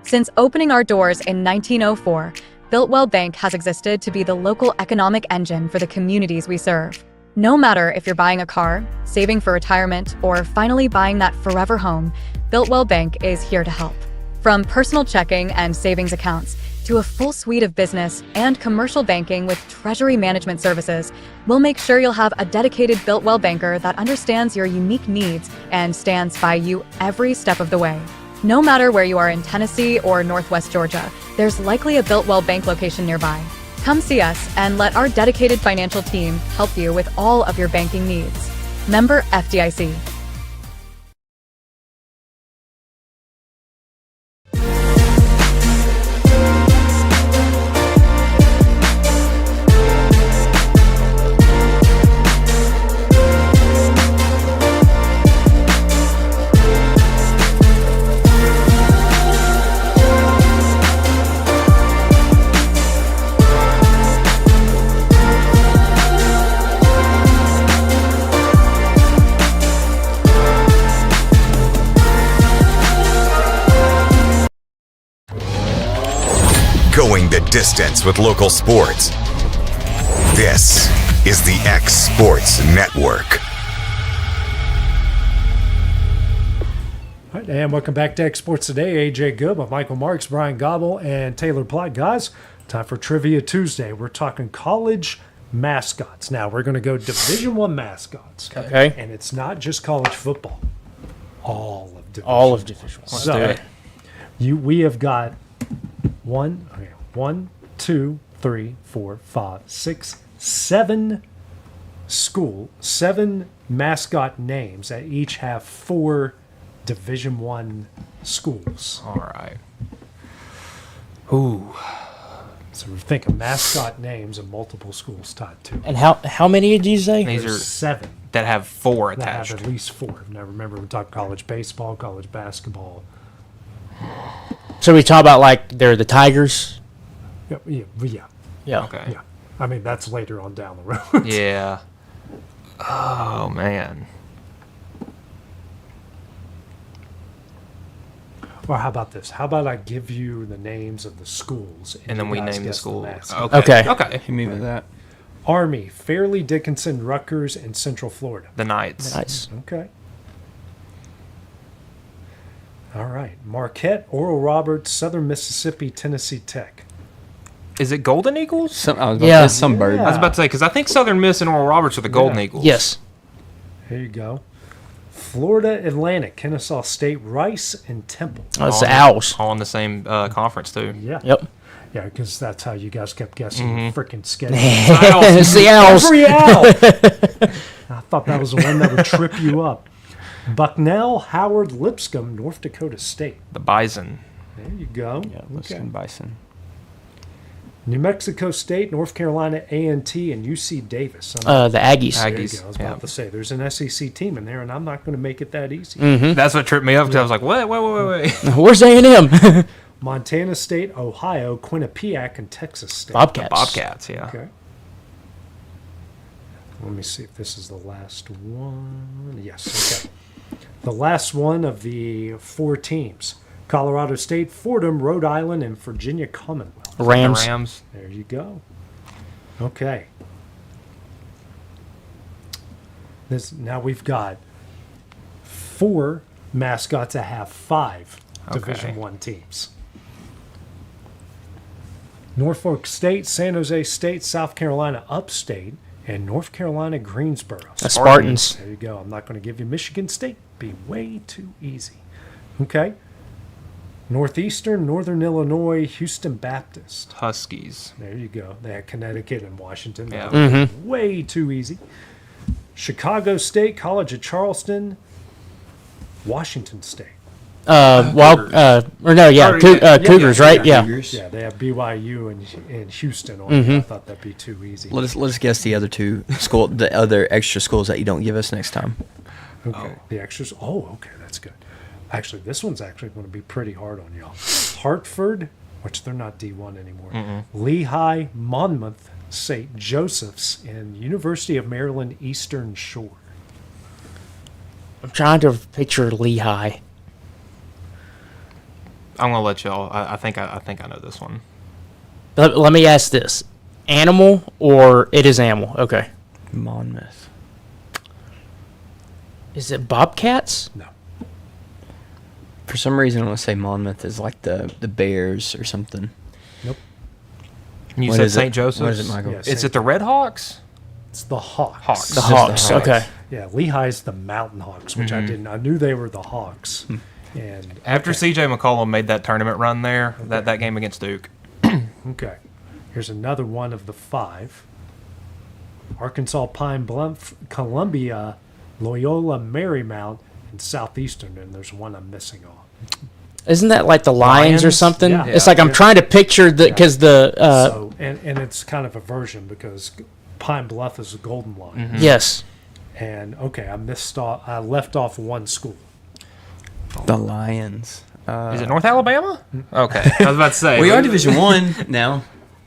Since opening our doors in 1904, Builtwell Bank has existed to be the local economic engine for the communities we serve. No matter if you're buying a car, saving for retirement, or finally buying that forever home, Builtwell Bank is here to help. From personal checking and savings accounts to a full suite of business and commercial banking with treasury management services, we'll make sure you'll have a dedicated Builtwell banker that understands your unique needs and stands by you every step of the way. No matter where you are in Tennessee or Northwest Georgia, there's likely a Builtwell Bank location nearby. Come see us and let our dedicated financial team help you with all of your banking needs. Member FDIC. Going the distance with local sports. This is the X Sports Network. All right, and welcome back to X Sports Today. AJ Gobble, Michael Marks, Bryant Gobble, and Taylor Platt. Guys, time for Trivia Tuesday. We're talking college mascots. Now, we're going to go Division I mascots. Okay. And it's not just college football. All of Division All of Division I. So, we have got 1, 2, 3, 4, 5, 6, 7 7 mascot names that each have 4 Division I schools. All right. Ooh. So we're thinking mascot names of multiple schools tied to. And how many did you say? These are 7 that have 4 that attached. have at least 4. Now remember, we're talking college baseball, college basketball. So we talk about like they're the Tigers. Yeah. Okay. Yeah. I mean, that's later on down the road. Yeah. Oh man. Or how about this? How about I give you the names of the schools, And then you we guys name the guess school. mascot? Okay. Okay. Hit me with that. Army, Fairleigh Dickinson, Rutgers, and Central Florida. The Knights. Nice. Okay. All right. Marquette, Oral Roberts, Southern Mississippi, Tennessee Tech. Is it Golden Eagles? I was about to say some bird. I was about to say, because I think Southern Miss and Oral Roberts are the Golden Eagles. Yes. Here you go. Florida Atlantic, Kennesaw State, Rice, and Temple. Oh, it's the Owls. All in the same conference, too. Yeah. Yep. Yeah, because that's how you guys kept guessing the freaking schedule. It's the Owls. Every owl. I thought that was the one that would trip you up. Bucknell, Howard, Lipscomb, North Dakota State. The Bison. There you go. Yeah, Lipscomb Bison. New Mexico State, North Carolina A&T, and UC Davis. The Aggies. There you go. I was about to say, there's an SEC team in there, and I'm not going to make it that easy. That's what tripped me up, because I was like, wait. Where's A&M? Montana State, Ohio, Quinnipiac, and Texas State. Bobcats. The Bobcats, yeah. Okay. Let me see if this is the last one. Yes, okay. The last one of the 4 teams. Colorado State, Fordham, Rhode Island, and Virginia Commonwealth. Rams. There you go. Okay. Now we've got 4 mascots that have 5 Division I teams. Norfolk State, San Jose State, South Carolina Upstate, and North Carolina Greensboro. Spartans. There you go. I'm not going to give you Michigan State. Be way too easy. Okay. Northeastern, Northern Illinois, Houston Baptist. Huskies. There you go. They had Connecticut and Washington. Yeah. That was way too easy. Chicago State, College of Charleston, Washington State. Cougars, right? Yeah. Cougars. Yeah, they have BYU and Houston on it. I thought that'd be too easy. Let us guess the other 2 the other extra schools that you don't give us next time. Okay. The extras. Oh, okay, that's good. Actually, this one's actually going to be pretty hard on y'all. Hartford, which they're not D1 anymore. Lehigh, Monmouth, St. Joseph's, and University of Maryland Eastern Shore. I'm trying to picture Lehigh. I'm gonna let y'all. I think I know this one. Let me ask this: animal or it is animal? Okay. Monmouth. Is it Bobcats? No. For some reason, I want to say Monmouth is like the Bears or something. Nope. You What said is it? St. Joseph's. What is it, Michael? Yeah, Is it the Red Hawks? It's the Hawks. Hawks. The Just Hawks. the Hawks. Okay. Yeah, Lehigh's the Mountain Hawks, which I didn't. I knew they were the Hawks. And After C.J. McCollum made that tournament run there, that game against Duke. Okay. Here's another one of the 5. Arkansas Pine Bluff, Columbia, Loyola Marymount, and Southeastern. And there's one I'm missing on. Isn't that like the Lions or Lions? something? Yeah. It's like I'm trying to picture because So and it's kind of a version because Pine Bluff is a Golden Lion. yes. And okay, I left off one school. The Lions. Is it North Alabama? Okay, I was about to say. We are Division 1 now.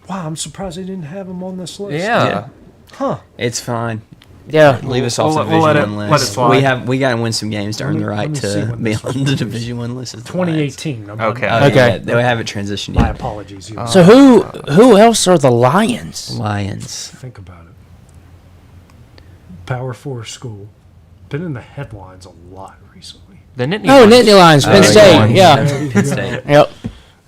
Wow, I'm surprised they didn't have them on this list. Yeah. Huh. It's fine. Yeah. Leave us off the we'll let Division 1 let list. it slide. We got to win some games to earn the right let me see to when be this was on the produced. Division 1 list. As the Lions. 2018. Okay. Okay. They haven't transitioned My yet. apologies. You So who else are the Lions? Lions. think about it. Power 4 school. Been in the headlines a lot recently. The Nittany Oh, Lions. Nittany Lions, Penn State. Yeah. Penn State. Yep.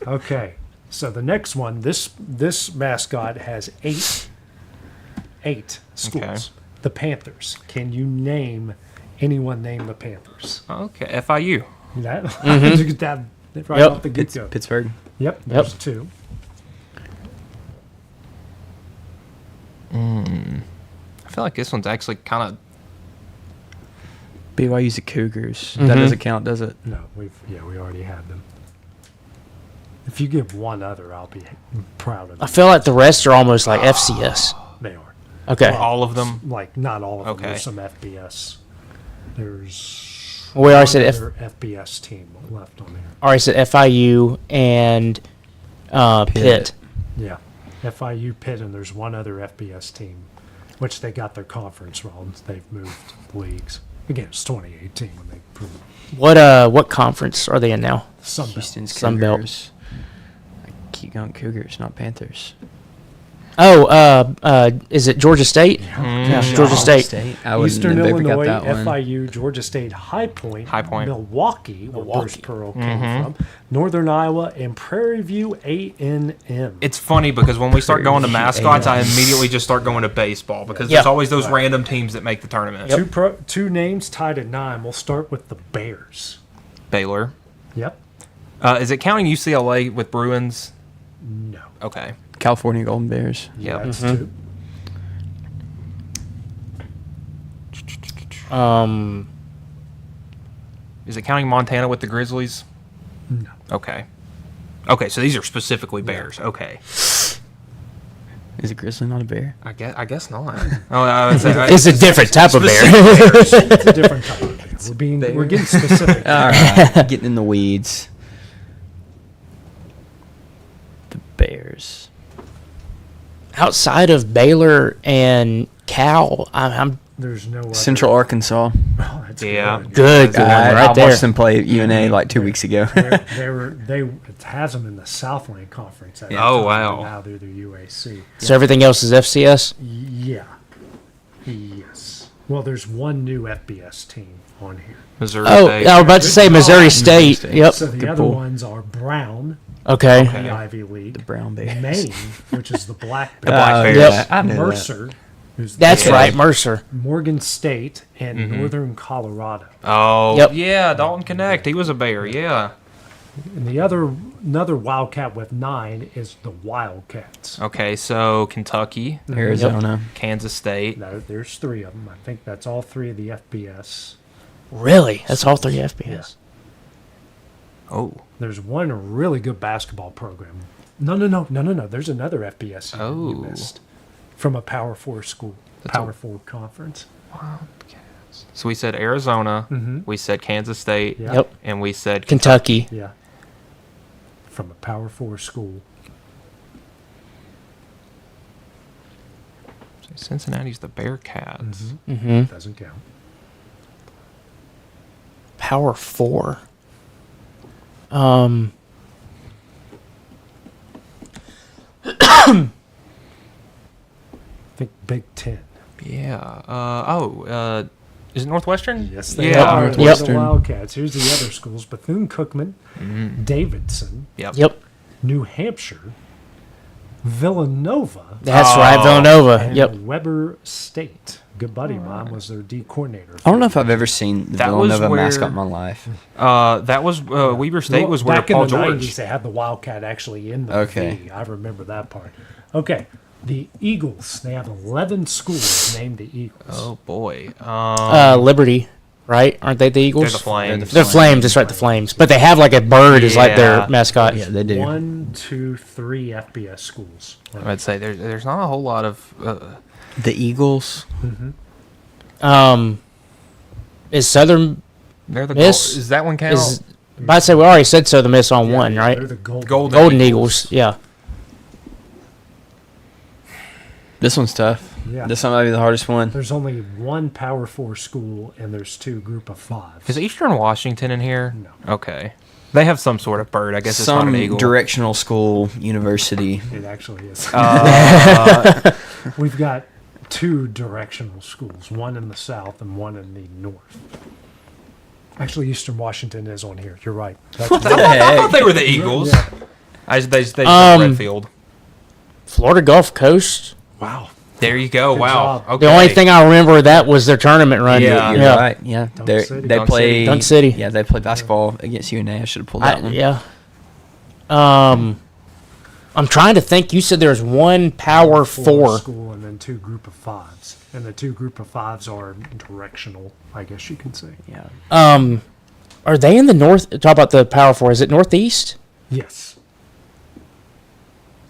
Okay. So the next one, this mascot has eight schools. Okay. The Panthers. Can you name anyone named the Panthers? Okay, FIU. That, Mm-hmm. that right Yep. off the get-go. Pittsburgh. Yep. There's 2. I feel like this one's actually kind of. BYU's the Cougars. That doesn't count, does it? No, we already had them. If you give one other, I'll be proud of you. I feel like the rest are almost like FCS. They are. Okay. All of them? Like, not all of them. Okay. There's some FBS. There's We already said another FBS team left on there. already said FIU and Pitt. Yeah. FIU, Pitt, and there's one other FBS team, which they got their conference wrong. They've moved leagues. Again, it's 2018 when they proved What conference are they in now? Sunbelt. Houston's Sunbelt. Cougars. I keep going Cougars, not Panthers. Is it Georgia State? Yeah, Georgia State. I wouldn't Eastern have ever got Illinois, that one. FIU, Georgia State, High Point, Point. Milwaukee, where Bruce Pearl came from, Northern Iowa, and Prairie View A&M. It's funny because when we start going to mascots, I immediately just start going to baseball because there's always those random teams that make the tournament. Two names tied at 9. We'll start with the Bears. Baylor. Yep. Is it counting UCLA with Bruins? No. Okay. California Golden Bears. Yeah, that's 2. Is it counting Montana with the Grizzlies? No. Okay. Okay, so these are specifically Bears. Okay. Is a grizzly not a bear? I guess not. Oh, I would say, It's a different type of bear. It's a different type of bear. We're getting specific. All right, getting in the weeds. The Bears. Outside of Baylor and Cal, I'm There's no other. Central Arkansas. Oh, that's good one right I there. watched them play UNA like 2 weeks ago. It has them in the Southland Conference. At the Oh, time, wow. and now they're the UAC. So everything else is FCS? Yeah. Yes. Well, there's one new FBS team on here. Missouri Oh, State. I was about to say Missouri State. Yep. So the other ones are Brown, Okay. the Ivy League, The Brown Bears. Maine, which is the Black The Black Bears, Bears. Yep. I knew Mercer, who's the That's Bears, right, Mercer. Morgan State, and Northern Colorado. Oh, Yep. yeah, Dalton Connect. He was a Bear, yeah. And another Wildcat with 9 is the Wildcats. Okay, so Kentucky, Arizona. Kansas State. No, there's 3 of them. I think that's all 3 of the FBS. Really? That's all 3 FBS. Oh. There's one really good basketball program. No. There's another FBS you missed from a Power 4 school, Power 4 conference. So we said Arizona, we said Kansas State, Yeah. Yep. and we said Kentucky. Yeah. From a Power 4 school. Cincinnati's the Bearcats. Doesn't count. Power 4. I think Big 10. Yeah. Is it Northwestern? Yes, they Yeah. are. Northwestern. The Wildcats. Here's the other schools: Bethune-Cookman, Davidson, Yep. New Hampshire, Villanova, That's right, Villanova. and Yep. Weber State. Good buddy of mine was their D coordinator. I don't know if I've ever seen the That was Villanova where- mascot in my life. That was Weber State was where back Paul in the George. 90s, they had the Wildcat actually in the Okay. V. I remember that part. Okay, the Eagles. They have 11 schools named the Eagles. Oh boy. Liberty, right? Aren't they the Eagles? They're the Flames. They're Flames. That's right, the Flames. But they have like a bird as like their Yeah. mascot. Yeah, they do. 1, 2, 3 FBS schools. I'd say there's not a whole lot of. The Eagles. Is Southern They're the Miss? Is that one count? is? I'd say we already said Southern Miss on one, Yeah, right? They're the Golden Eagles. Yeah. This one's tough. Yeah. This one might be the hardest one. There's only one Power 4 school, and there's 2 Group of 5. Is Eastern Washington in here? No. Okay. They have some sort of bird. I guess it's not Some an eagle. directional school, university. It actually is. We've got 2 directional schools, one in the south and one in the north. Actually, Eastern Washington is on here. You're right. That's I thought they were the Eagles. Yeah. They just Redfield. Florida Gulf Coast. Wow. There you go. Good Wow. job. Okay. The only thing I remember of that was their tournament run. Yeah. You're right. Yeah, Dunk City. they Dunk play Dunk City. Yeah, they play basketball against UNA. I should have pulled that one. Yeah. I'm trying to think. You said there's one Power 4. school and then 2 Group of 5s, and the 2 Group of 5s are directional, I guess you can say. Yeah. Are they in the north? Talk about the Power 4. Is it Northeast? Yes.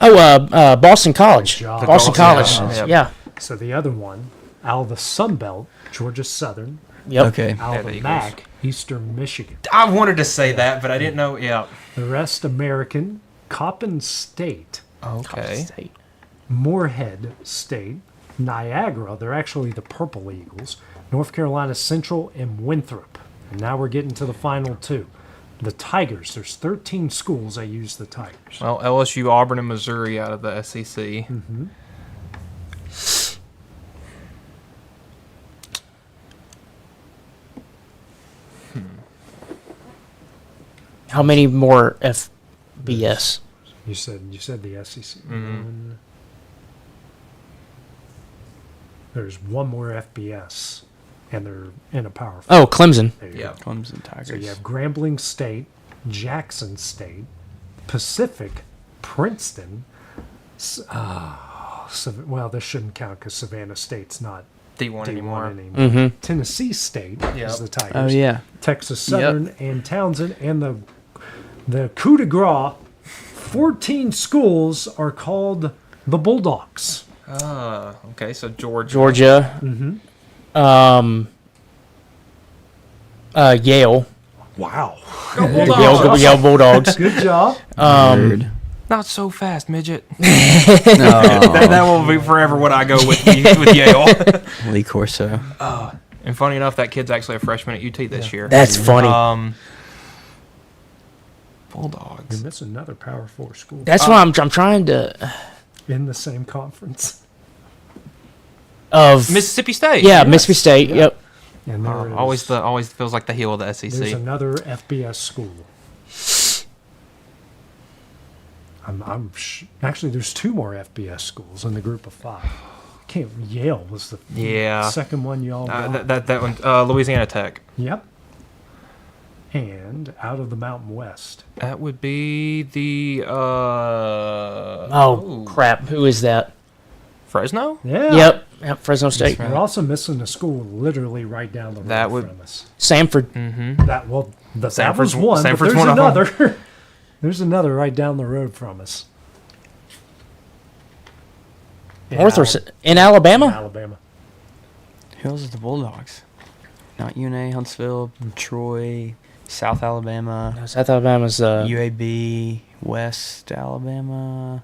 Oh, Boston College. Good job. Boston College. Yeah. Yeah. So the other one, out of the Sun Belt, Georgia Southern, Yep. Okay. out Yeah, of the the Eagles. MAC, Eastern Michigan. I wanted to say that, but I didn't know. Yeah. The rest American, Coppin State, Okay. Moorhead State, Niagara, they're actually the Purple Eagles, North Carolina Central, and Winthrop. And now we're getting to the final 2. The Tigers, there's 13 schools that use the Tigers. Well, LSU, Auburn, and Missouri out of the SEC. How many more FBS? You said the SEC. There's one more FBS, and they're in a Power 5. Oh, Clemson. Yeah, Clemson Tigers. So you have Grambling State, Jackson State, Pacific, Princeton. Well, this shouldn't count because Savannah State's not D1 anymore. Tennessee State is the Tigers. Oh, yeah. Texas Southern and Townsend, and the coup de grace. 14 schools are called the Bulldogs. Okay, so Georgia. Yale. Wow. Go Bulldogs. Yale Bulldogs. Good job. Not so fast, midget. that will be forever what I go with Yale. Lee Corso. And funny enough, that kid's actually a freshman at UT this year. That's funny. Bulldogs. You're missing another Power 4 school. That's why I'm trying to. In the same conference. Of Mississippi State. Yeah, yes. Mississippi State. Yep. And always feels like the heel of the SEC. There's another FBS school. Actually, there's 2 more FBS schools in the group of 5. Yale was the second one y'all got. That one, Louisiana Tech. Yep. And out of the Mountain West. That would be the crap. Who is that? Fresno? Yeah. Yep, Fresno State. We're also missing a school literally right down the road from us. Sanford. That was one, but there's one another. There's another right down the road from us. In Alabama? In Alabama. Who else is the Bulldogs? Not UNA, Huntsville, Troy, South Alabama. No, South Alabama's UAB, West Alabama,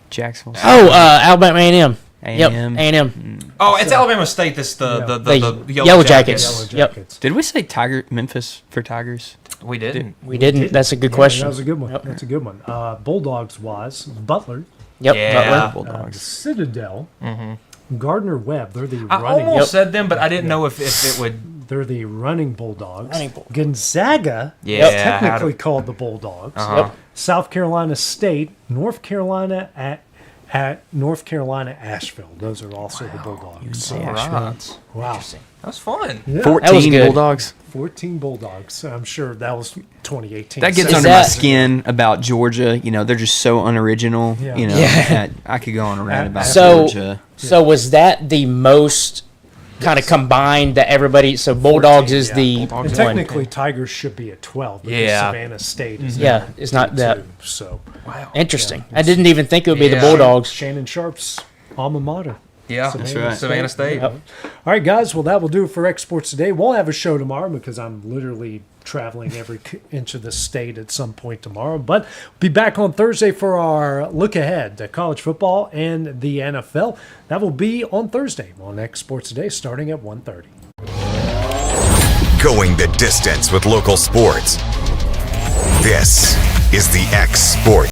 Jacksonville. Alabama A&M. A&M. Yep, A&M. Oh, it's Alabama State. This the Yellow Jackets. Yep. Did we say Memphis for Tigers? We didn't. We didn't. That's a good question. That was a good one. Yep. That's a good one. Bulldogs wise, Butler. Yep. Yeah. Butler. Bulldogs. Citadel. Gardner Webb. They're the I running. almost said them, but I didn't know if it would. They're the running Bulldogs. Gonzaga. Yeah. Is technically called the Bulldogs. Yep. South Carolina State. North Carolina at North Carolina Asheville. Those are also the Bulldogs. Right. Wow. That's fun. Yeah. 14 Bulldogs. 14 Bulldogs. I'm sure that was 2018. That gets under my skin about Georgia. You know, they're just so unoriginal. Yeah. You know, I could go on a rant about Georgia. So was that the most kind of combined that everybody? So Bulldogs 14, is the and technically Tigers should be at 12. Because Savannah State is it's not that. So wow, interesting. I didn't even think it would be the Bulldogs. Shannon Sharp's alma mater. Yeah, that's right. Savannah State. Yep. All right, guys. Well, that will do it for Exports today. We'll have a show tomorrow because I'm literally traveling every inch of the state at some point tomorrow. But be back on Thursday for our look ahead to college football and the NFL. That will be on Thursday on Exports today, starting at 1:30. Going the distance with local sports. This is the X Sports